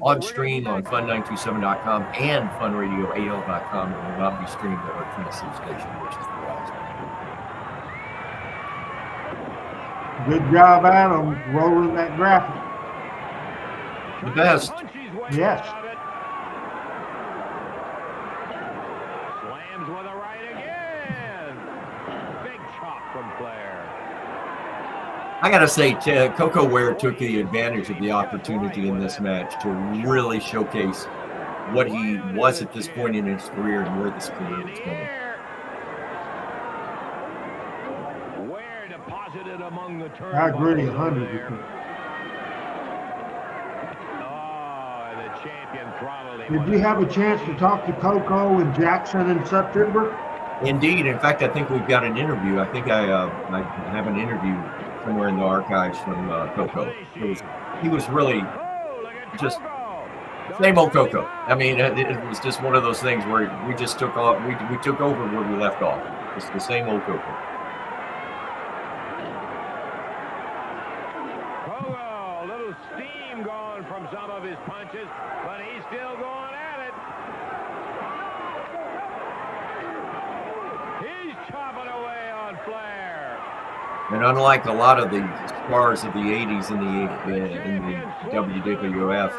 Speaker 3: on stream on fun927.com and funradioal.com. It will not be streamed at our Tennessee station, which is the
Speaker 2: Good job, Adam, rolling that graphic.
Speaker 3: The best.
Speaker 2: Yes.
Speaker 9: Slams with a right again. Big chop from Flair.
Speaker 3: I got to say, Coco Ware took the advantage of the opportunity in this match to really showcase what he was at this point in his career and where this career was going.
Speaker 9: Ware deposited among the
Speaker 2: I agree 100%. Did you have a chance to talk to Coco and Jackson in September?
Speaker 3: Indeed. In fact, I think we've got an interview. I think I have an interview somewhere in the archives from Coco. He was really just same old Coco. I mean, it was just one of those things where we just took off. We took over where we left off. It's the same old Coco.
Speaker 9: Coco, a little steam going from some of his punches, but he's still going at it. He's chopping away on Flair.
Speaker 3: And unlike a lot of the stars of the 80s in the WWF,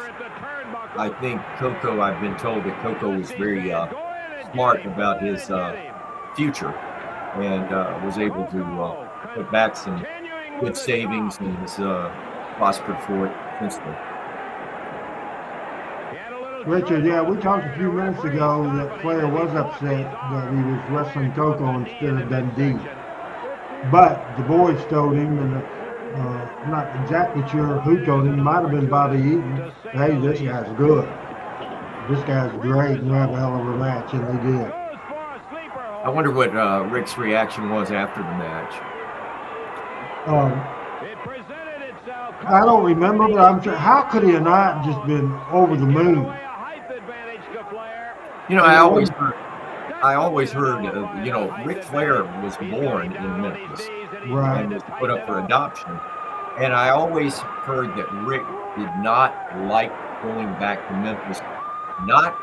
Speaker 3: I think Coco, I've been told that Coco was very smart about his future and was able to put back some good savings and has prospered for it since then.
Speaker 2: Richard, yeah, we talked a few minutes ago that Flair was upset that he was wrestling Coco instead of Dundee. But the boys told him, and I'm not exactly sure who told him, it might have been Bobby Eaton, hey, this guy's good. This guy's great, and we'll have a hell of a match, and they did.
Speaker 3: I wonder what Rick's reaction was after the match.
Speaker 2: I don't remember, but I'm sure, how could he have not just been over the moon?
Speaker 3: You know, I always heard, you know, Ric Flair was born in Memphis
Speaker 2: right.
Speaker 3: and was put up for adoption. And I always heard that Rick did not like going back to Memphis, not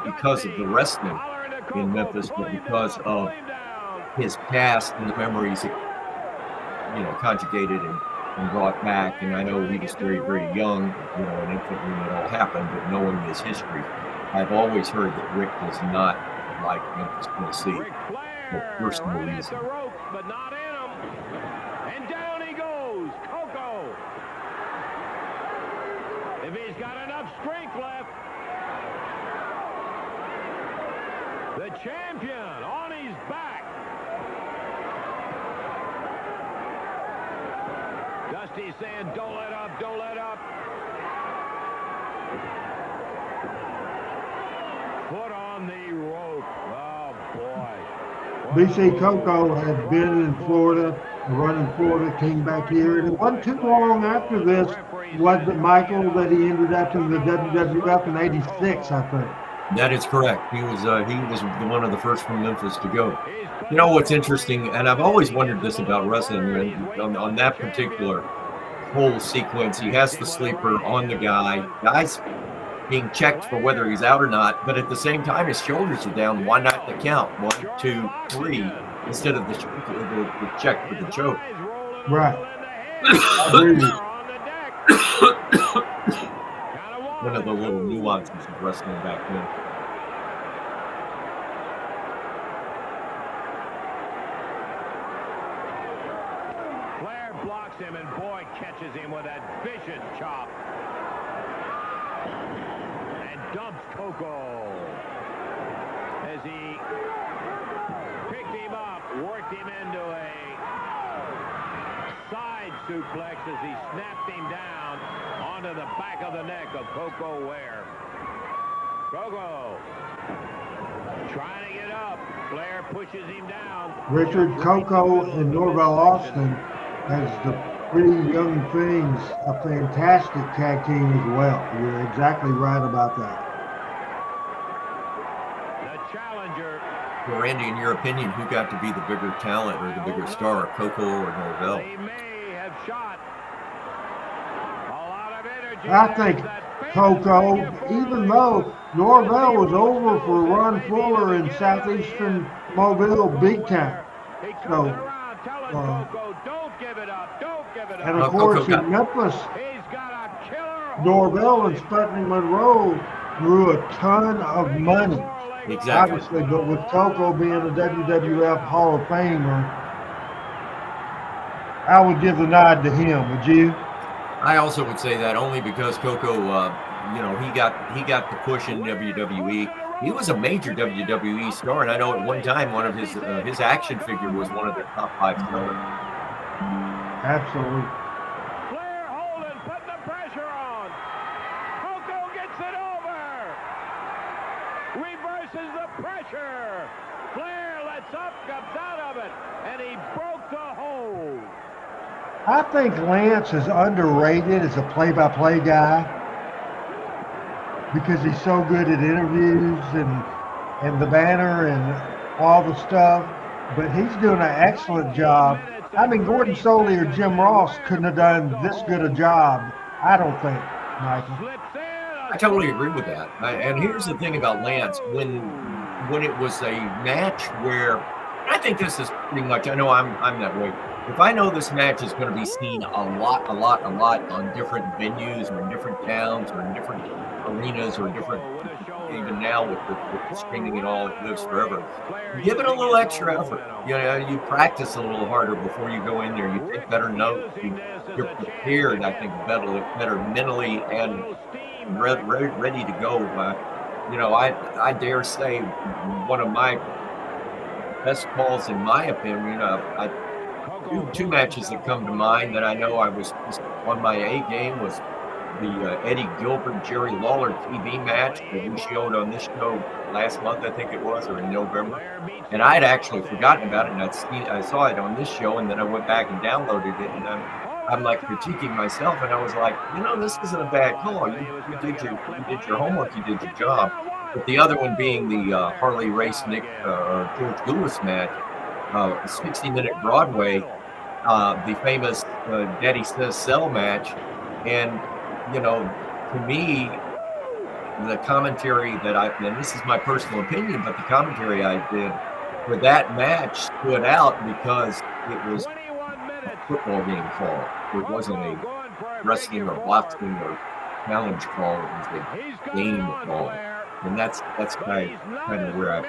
Speaker 3: because of the wrestling in Memphis, but because of his past and the memories that, you know, conjugated and brought back. And I know he was very, very young, you know, and infant when it all happened, but knowing his history, I've always heard that Rick does not like Memphis, Tennessee for personal reasons.
Speaker 9: But not in him. And down he goes, Coco. If he's got enough strength left. The champion on his back. Dusty saying, don't let up, don't let up. Foot on the rope. Oh, boy.
Speaker 2: BC Coco had been in Florida, running Florida, came back here, and it wasn't too long after this, was it, Michael, that he ended up in the WWF in '86, I think.
Speaker 3: That is correct. He was one of the first from Memphis to go. You know what's interesting, and I've always wondered this about wrestling, on that particular whole sequence, he has the sleeper on the guy's being checked for whether he's out or not, but at the same time his shoulders are down. Why not the count? 1, 2, 3 instead of the check for the choke.
Speaker 2: Right.
Speaker 3: One of the little nuances of wrestling back then.
Speaker 9: Flair blocks him, and boy catches him with that vicious chop. And dumps Coco as he picked him up, worked him into a side suplex as he snapped him down onto the back of the neck of Coco Ware. Coco trying to get up. Flair pushes him down.
Speaker 2: Richard, Coco and Norvell Austin, as the Pretty Young Things, a fantastic tag team as well. You're exactly right about that.
Speaker 9: The challenger.
Speaker 3: Well, Randy, in your opinion, who got to be the bigger talent or the bigger star, Coco or Norvell?
Speaker 9: He may have shot a lot of energy.
Speaker 2: I think Coco, even though Norvell was over for Ron Fuller in southeastern Mobile big time. So, and of course in Memphis, Norvell and Sputnik Monroe drew a ton of money.
Speaker 3: Exactly.
Speaker 2: Obviously, but with Coco being a WWF Hall of Famer, I would give the nod to him. Would you?
Speaker 3: I also would say that only because Coco, you know, he got the push in WWE. He was a major WWE star, and I know at one time one of his action figure was one of their top 5 sellers.
Speaker 2: Absolutely.
Speaker 9: Flair holding, putting the pressure on. Coco gets it over. reverses the pressure. Flair lets up, comes out of it, and he broke the hold.
Speaker 2: I think Lance is underrated as a play-by-play guy because he's so good at interviews and the banner and all the stuff. But he's doing an excellent job. I mean, Gordon Soley or Jim Ross couldn't have done this good a job, I don't think, Michael.
Speaker 3: I totally agree with that. And here's the thing about Lance, when it was a match where, I think this is pretty much, I know I'm that way. If I know this match is going to be seen a lot on different venues or in different towns or in different arenas or different, even now with the streaming and all, it lives forever. Give it a little extra effort. You know, you practice a little harder before you go in there. You take better notes. You're prepared, I think, better mentally and ready to go. You know, I dare say one of my best calls, in my opinion, two matches that come to mind that I know I was on my A game was the Eddie Gilbert, Jerry Lawler TV match that we showed on this show last month, I think it was, or in November. And I had actually forgotten about it, and I saw it on this show, and then I went back and downloaded it, and I'm like critiquing myself, and I was like, you know, this isn't a bad call. You did your homework, you did your job. But the other one being the Harley Race Nick George Lewis match, 60-minute Broadway, the famous Daddy Says Sell match. And, you know, to me, the commentary that and this is my personal opinion, but the commentary I did for that match stood out because it was a football game call. It wasn't a wrestling or boxing or challenge call. It was a game call. And that's kind of where I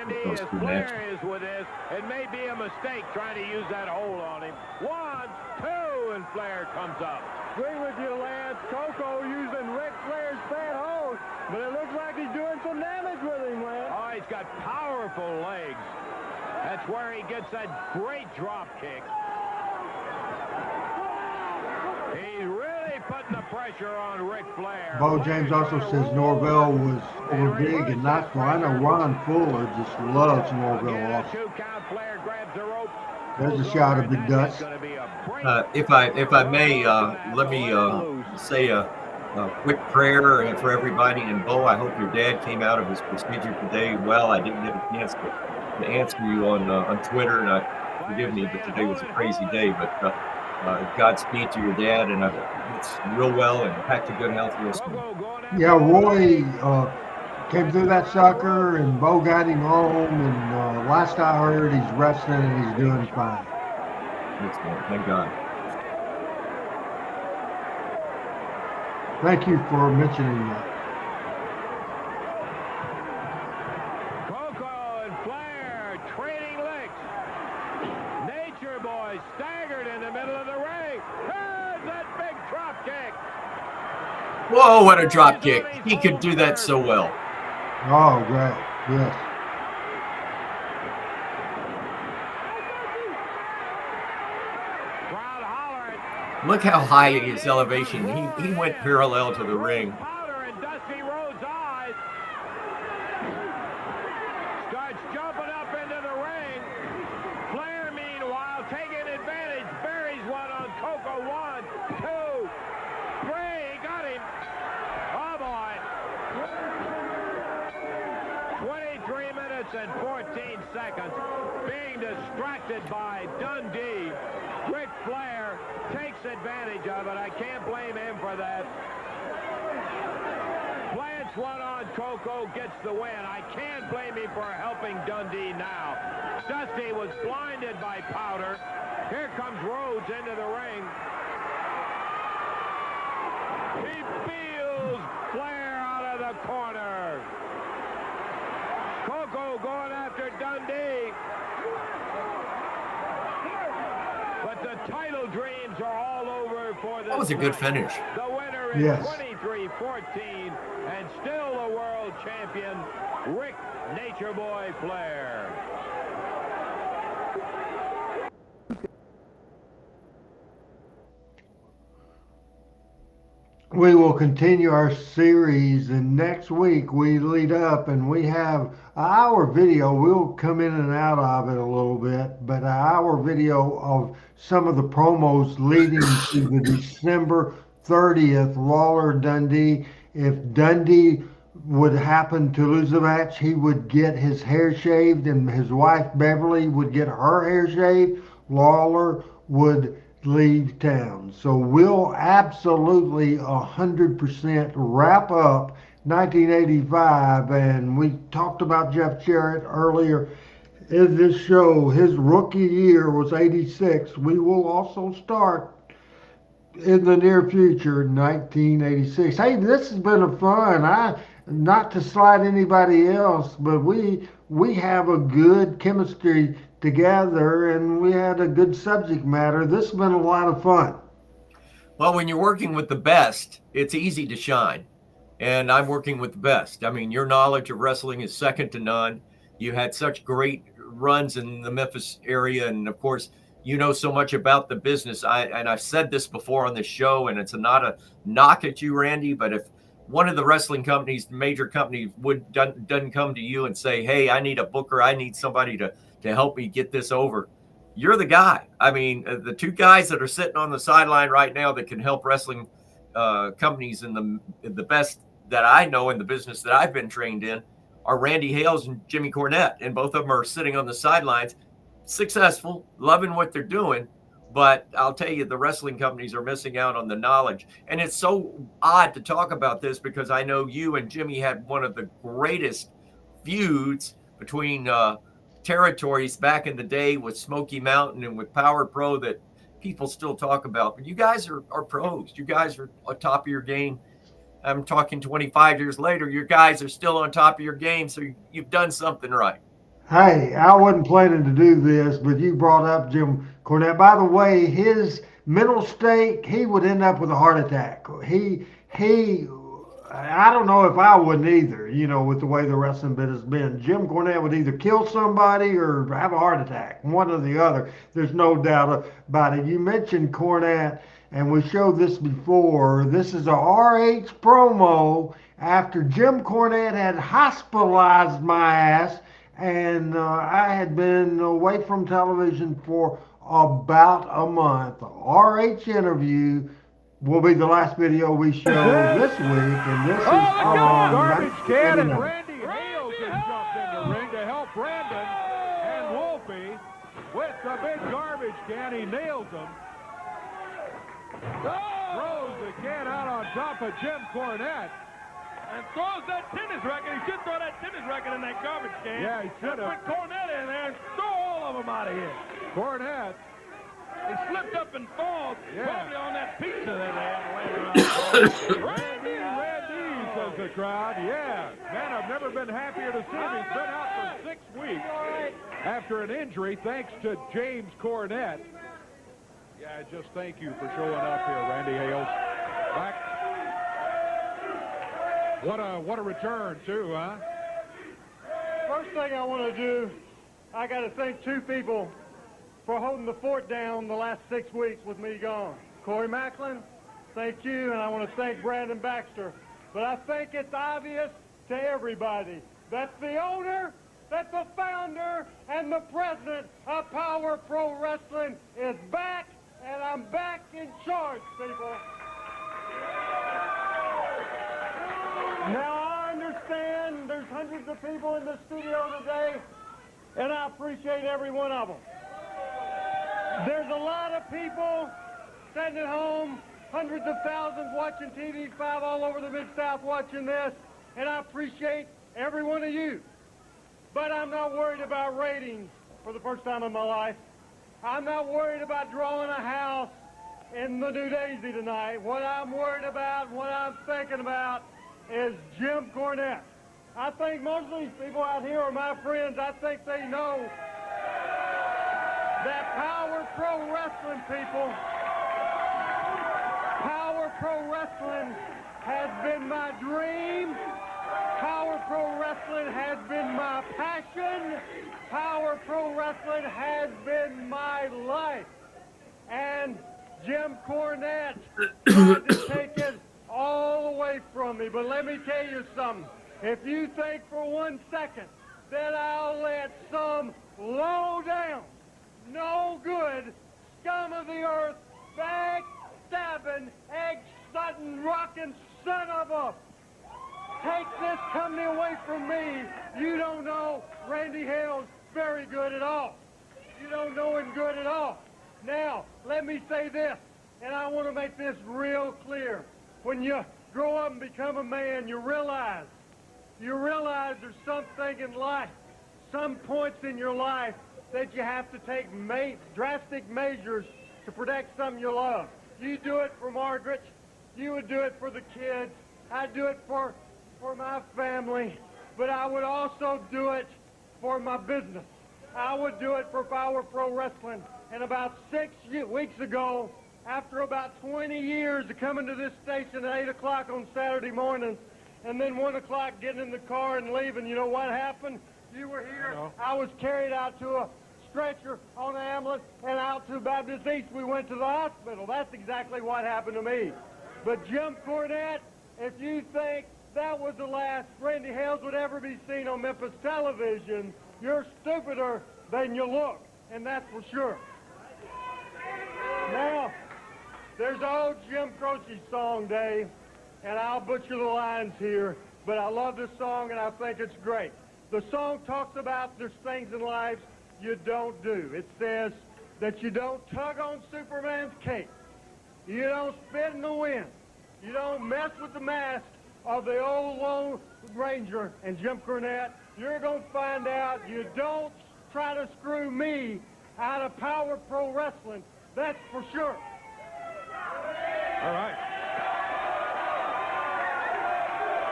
Speaker 3: put those two matches.
Speaker 9: It may be a mistake trying to use that hold on him. 1, 2, and Flair comes up.
Speaker 10: Agree with you, Lance. Coco using Ric Flair's fat hold, but it looks like he's doing some damage with him, Lance.
Speaker 9: Oh, he's got powerful legs. That's where he gets that great drop kick. He's really putting the pressure on Ric Flair.
Speaker 2: Bo James also says Norvell was over big in Knoxville. I know Ron Fuller just loves Norvell also. There's a shot of Big Dutch.
Speaker 3: If I may, let me say a quick prayer for everybody. And Bo, I hope your dad came out of his procedure today well. I didn't get a chance to answer you on Twitter, and forgive me, but today was a crazy day. But Godspeed to your dad, and it's real well and back to good health real soon.
Speaker 2: Yeah, Roy came through that sucker, and Bo got him home, and last I heard, he's resting and he's doing fine.
Speaker 3: Thank God.
Speaker 2: Thank you for mentioning that.
Speaker 9: Coco and Flair trading licks. Nature Boy staggered in the middle of the ring. There's that big drop kick.
Speaker 3: Whoa, what a drop kick. He could do that so well.
Speaker 2: Oh, great. Yes.
Speaker 9: Crowd hollering.
Speaker 3: Look how high his elevation. He went parallel to the ring.
Speaker 9: Powder in Dusty Rhodes' eyes. Starts jumping up into the ring. Flair, meanwhile, taking advantage. Buries one on Coco. 1, 2, 3. He got him. Oh, boy. 23 minutes and 14 seconds. Being distracted by Dundee. Ric Flair takes advantage of it. I can't blame him for that. Plants one on Coco, gets the win. I can't blame him for helping Dundee now. Dusty was blinded by Powder. Here comes Rhodes into the ring. He feels Flair out of the corner. Coco going after Dundee. But the title dreams are all over for this.
Speaker 3: That was a good finish.
Speaker 9: The winner is
Speaker 2: Yes.
Speaker 9: 23-14 and still the world champion, Ric Nature Boy Flair.
Speaker 2: we will continue our series, and next week we lead up and we have our video. We'll come in and out of it a little bit, but our video of some of the promos leading to the December 30th Lawler Dundee. If Dundee would happen to lose the match, he would get his hair shaved, and his wife Beverly would get her hair shaved. Lawler would leave town. So we'll absolutely 100% wrap up 1985. And we talked about Jeff Jarrett earlier in this show. His rookie year was 86. We will also start in the near future, 1986. Hey, this has been a fun. Not to slide anybody else, but we have a good chemistry together, and we had a good subject matter. This has been a lot of fun.
Speaker 3: Well, when you're working with the best, it's easy to shine. And I'm working with the best. I mean, your knowledge of wrestling is second to none. You had such great runs in the Memphis area. And of course, you know so much about the business. I've said this before on this show, and it's not a knock at you, Randy, but if one of the wrestling companies, major companies, doesn't come to you and say, hey, I need a booker, I need somebody to help me get this over, you're the guy. I mean, the two guys that are sitting on the sideline right now that can help wrestling companies in the best that I know in the business that I've been trained in are Randy Hales and Jimmy Cornette. And both of them are sitting on the sidelines, successful, loving what they're doing. But I'll tell you, the wrestling companies are missing out on the knowledge. And it's so odd to talk about this because I know you and Jimmy had one of the greatest feuds between territories back in the day with Smoky Mountain and with Power Pro that people still talk about. But you guys are pros. You guys are on top of your game. I'm talking 25 years later. You guys are still on top of your game, so you've done something right.
Speaker 2: Hey, I wasn't planning to do this, but you brought up Jim Cornette. By the way, his mental state, he would end up with a heart attack. I don't know if I wouldn't either, with the way the wrestling bit has been. Jim Cornette would either kill somebody or have a heart attack, one or the other. There's no doubt about it. You mentioned Cornette, and we showed this before. This is a RH promo after Jim Cornette had hospitalized my ass, and I had been away from television for about a month. RH interview will be the last video we show this week, and this is
Speaker 10: garbage can, and Randy Hales has jumped in the ring to help Brandon and Wolfie with the big garbage can. He nails him. Throws the can out on top of Jim Cornette.
Speaker 11: And throws that tennis racket. He should throw that tennis racket in that garbage can.
Speaker 10: Yeah, he should have.
Speaker 11: Put Cornette in there and throw all of them out of here.
Speaker 10: Cornette.
Speaker 11: He slipped up and falls, probably on that pizza that they had laying around.
Speaker 10: Randy, says the crowd. Yeah, man, I've never been happier to see him. He's been out for 6 weeks after an injury, thanks to James Cornette. Yeah, just thank you for showing up here, Randy Hales. Back. What a return, too, huh?
Speaker 12: First thing I want to do, I got to thank two people for holding the fort down the last 6 weeks with me gone. Corey Macklin, thank you, and I want to thank Brandon Baxter. But I think it's obvious to everybody that the owner, that the founder, and the president of Power Pro Wrestling is back, and I'm back in charge, people. Now, I understand there's hundreds of people in the studio today, and I appreciate every one of them. There's a lot of people sitting at home, hundreds of thousands watching TV5 all over the Mid-South watching this, and I appreciate every one of you. But I'm not worried about ratings for the first time in my life. I'm not worried about drawing a house in the New Daisy tonight. What I'm worried about, what I'm thinking about is Jim Cornette. I think most of these people out here are my friends. I think they know that Power Pro Wrestling, people, Power Pro Wrestling has been my dream. Power Pro Wrestling has been my passion. Power Pro Wrestling has been my life. And Jim Cornette tried to take it all away from me. But let me tell you something. If you think for 1 second that I'll let some low down, no good, scum of the earth, backstabbing, egg-sutting, rockin' son of a... take this company away from me, you don't know Randy Hales very good at all. You don't know him good at all. Now, let me say this, and I want to make this real clear. When you grow up and become a man, you realize there's something in life, some points in your life that you have to take drastic measures to protect something you love. You do it for Margaret. You would do it for the kids. I'd do it for my family. But I would also do it for my business. I would do it for Power Pro Wrestling. And about 6 weeks ago, after about 20 years of coming to this station at 8 o'clock on Saturday mornings, and then 1 o'clock getting in the car and leaving, you know what happened? You were here. I was carried out to a stretcher on an ambulance and out to Baptist East. We went to the hospital. That's exactly what happened to me. But Jim Cornette, if you think that was the last Randy Hales would ever be seen on Memphis television, you're stupider than you look, and that's for sure. Now, there's an old Jim Croce song, Dave, and I'll butcher the lines here, but I love this song and I think it's great. The song talks about there's things in life you don't do. It says that you don't tug on Superman's cape. You don't spit in the wind. You don't mess with the mast of the old Lone Ranger. And Jim Cornette, you're going to find out you don't try to screw me out of Power Pro Wrestling. That's for sure.
Speaker 8: All right.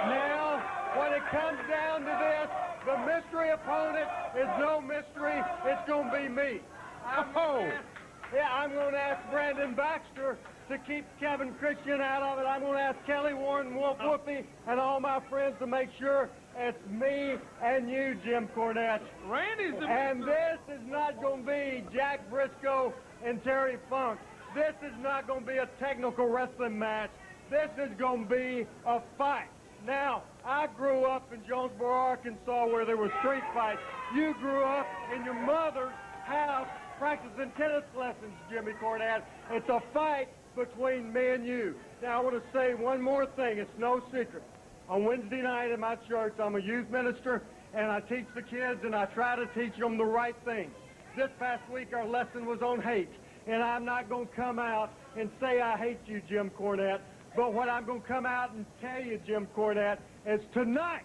Speaker 12: Now, when it comes down to this, the mystery opponent is no mystery. It's going to be me. I'm going to ask Brandon Baxter to keep Kevin Christian out of it. I'm going to ask Kelly Warren, Wolf Whoopie, and all my friends to make sure it's me and you, Jim Cornette.
Speaker 11: Randy's the...
Speaker 12: And this is not going to be Jack Briscoe and Terry Funk. This is not going to be a technical wrestling match. This is going to be a fight. Now, I grew up in Jonesboro, Arkansas, where there were street fights. You grew up in your mother's house practicing tennis lessons, Jimmy Cornette. It's a fight between me and you. Now, I want to say one more thing. It's no secret. On Wednesday night in my church, I'm a youth minister, and I teach the kids, and I try to teach them the right things. This past week, our lesson was on hate, and I'm not going to come out and say I hate you, Jim Cornette, but what I'm going to come out and tell you, Jim Cornette, is tonight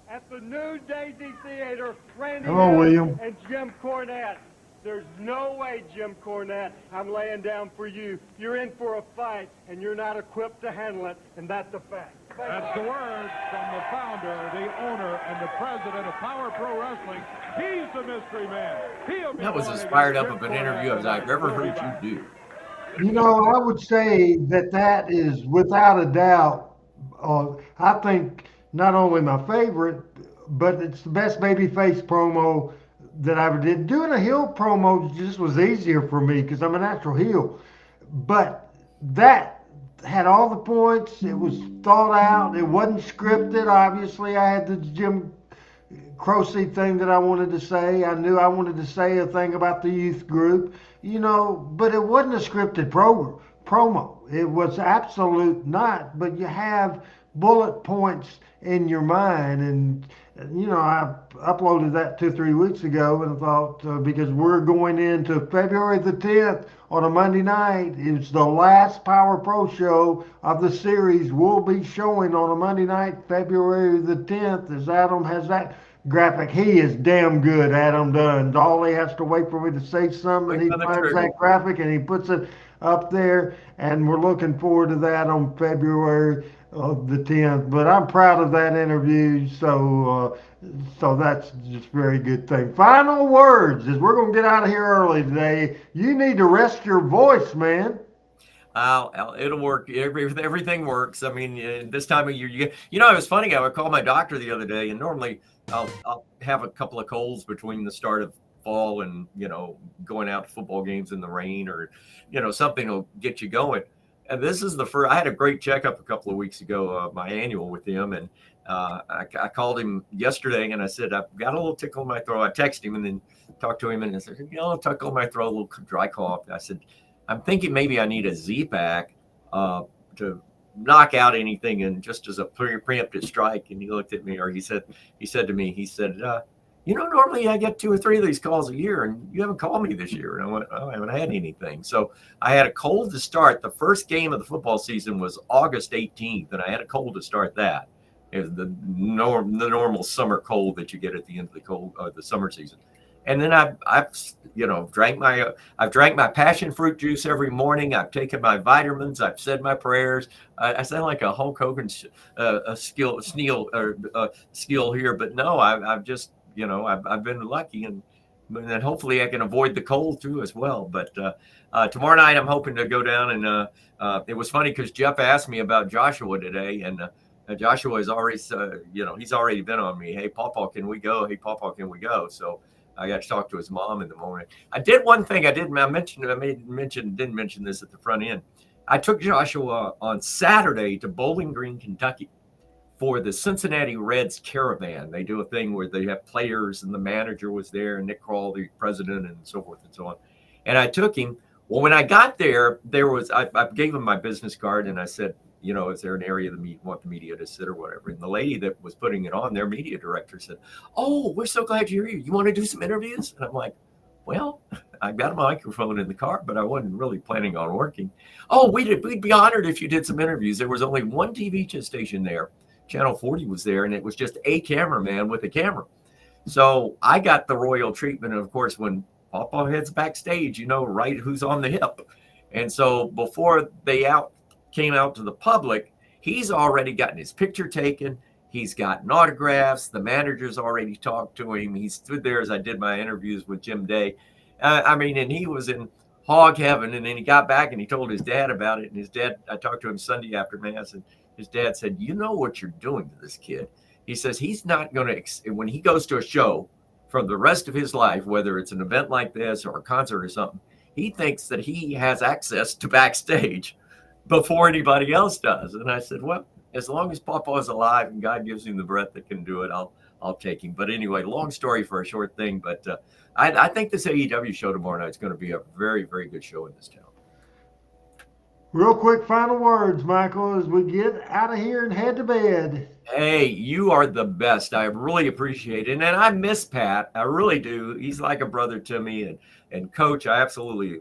Speaker 12: at the new Daisy Theater, Randy Hales and Jim Cornette. There's no way, Jim Cornette, I'm laying down for you. You're in for a fight, and you're not equipped to handle it, and that's a fact.
Speaker 10: That's the word from the founder, the owner, and the president of Power Pro Wrestling. He's the mystery man.
Speaker 3: That was as fired up of an interview as I've ever heard you do.
Speaker 2: You know, I would say that is without a doubt, I think not only my favorite, but it's the best babyface promo that I ever did. Doing a heel promo just was easier for me because I'm a natural heel. But that had all the points. It was thought out. It wasn't scripted. Obviously, I had the Jim Croce thing that I wanted to say. I knew I wanted to say a thing about the youth group, you know, but it wasn't a scripted promo. It was absolute not, but you have bullet points in your mind. And, you know, I uploaded that 2 or 3 weeks ago and thought, because we're going into February the 10th on a Monday night. It's the last Power Pro show of the series. We'll be showing on a Monday night, February the 10th, as Adam has that graphic. He is damn good, Adam Dunn. All he has to wait for me to say something, he finds that graphic and he puts it up there, and we're looking forward to that on February the 10th. But I'm proud of that interview, so that's just a very good thing. Final words, as we're going to get out of here early today. You need to rest your voice, man.
Speaker 3: It'll work. Everything works. I mean, this time of year, you know, it was funny. I would call my doctor the other day, and normally I'll have a couple of colds between the start of fall and, you know, going out to football games in the rain, or, you know, something will get you going. And this is the first. I had a great checkup a couple of weeks ago, my annual with him, and I called him yesterday and I said, I've got a little tickle in my throat. I texted him and then talked to him and I said, tickle in my throat, a little dry cough. I said, I'm thinking maybe I need a Z-Pack to knock out anything and just as a preemptive strike. And he looked at me, or he said to me, normally I get 2 or 3 of these calls a year and you haven't called me this year. And I went, I haven't had anything. So I had a cold to start. The first game of the football season was August 18th, and I had a cold to start that. It was the normal summer cold that you get at the end of the summer season. And then I've drank my passion fruit juice every morning. I've taken my vitamins. I've said my prayers. I sound like a Hulk Hogan skill here, but no, I've just, I've been lucky, and hopefully I can avoid the cold too as well. But tomorrow night I'm hoping to go down, and it was funny because Jeff asked me about Joshua today, and Joshua is already, he's already been on me. Hey, Pawpaw, can we go? Hey, Pawpaw, can we go? So I got to talk to his mom in the morning. I did one thing didn't mention this at the front end. I took Joshua on Saturday to Bowling Green, Kentucky for the Cincinnati Reds Caravan. They do a thing where they have players, and the manager was there, and Nick Kroll, the president, and so forth and so on. And I took him. Well, when I got there, I gave him my business card, and I said, is there an area that you want the media to sit or whatever? And the lady that was putting it on, their media director, said, "Oh, we're so glad you're here. You want to do some interviews?" And I'm like, well, I've got a microphone in the car, but I wasn't really planning on working. Oh, we'd be honored if you did some interviews. There was only one TV station there. Channel 40 was there, and it was just a cameraman with a camera. So I got the royal treatment. And of course, when Pawpaw heads backstage, right who's on the hip. And so before they came out to the public, he's already gotten his picture taken. He's gotten autographs. The manager's already talked to him. He stood there as I did my interviews with Jim Day. And he was in hog heaven. And then he got back and he told his dad about it. And his dad, I talked to him Sunday after Mass, and his dad said, "You know what you're doing to this kid." He says he's not going to, when he goes to a show for the rest of his life, whether it's an event like this or a concert or something, he thinks that he has access to backstage before anybody else does. And I said, well, as long as Pawpaw is alive and God gives him the breath that can do it, I'll take him. But anyway, long story for a short thing. But I think this AEW show tomorrow night is going to be a very, very good show in this town.
Speaker 2: Real quick, final words, Michael, as we get out of here and head to bed.
Speaker 3: Hey, you are the best. I really appreciate it. And I miss Pat. I really do. He's like a brother to me. And Coach, I absolutely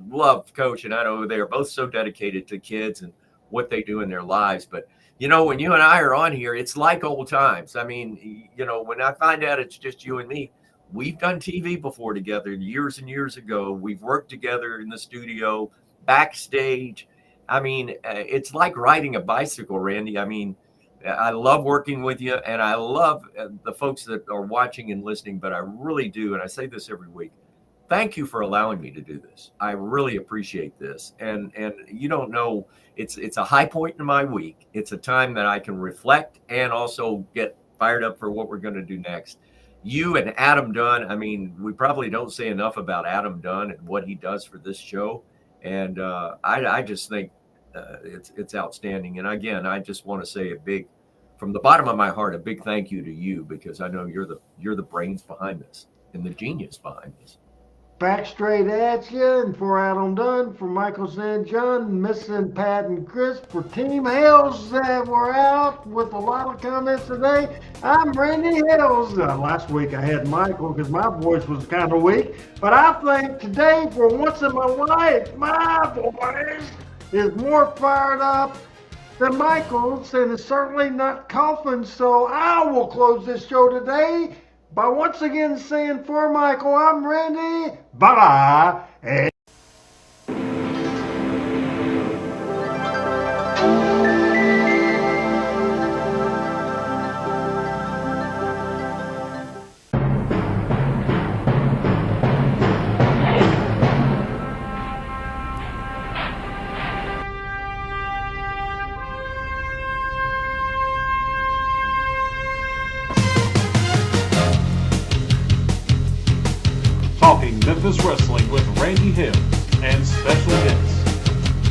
Speaker 3: love Coach. And I know they are both so dedicated to kids and what they do in their lives. But, when you and I are on here, it's like old times. I mean, when I find out it's just you and me, we've done TV before together years and years ago. We've worked together in the studio, backstage. I mean, it's like riding a bicycle, Randy. I mean, I love working with you, and I love the folks that are watching and listening, but I really do, and I say this every week, thank you for allowing me to do this. I really appreciate this. And you don't know, it's a high point in my week. It's a time that I can reflect and also get fired up for what we're going to do next. You and Adam Dunn, I mean, we probably don't say enough about Adam Dunn and what he does for this show. And I just think it's outstanding. And again, I just want to say from the bottom of my heart, a big thank you to you, because I know you're the brains behind this and the genius behind this.
Speaker 2: Back straight at you, and for Adam Dunn, for Michael St. John, missing Pat and Chris, for Team Hales that were out with a lot of comments today, I'm Randy Hales. Last week I had Michael because my voice was kind of weak, but I think today, for once in my life, my voice is more fired up than Michael's, and it's certainly not coughing, so I will close this show today by once again saying, for Michael, I'm Randy. Bye-bye. And
Speaker 1: Talking Memphis Wrestling with Randy Hales and special guest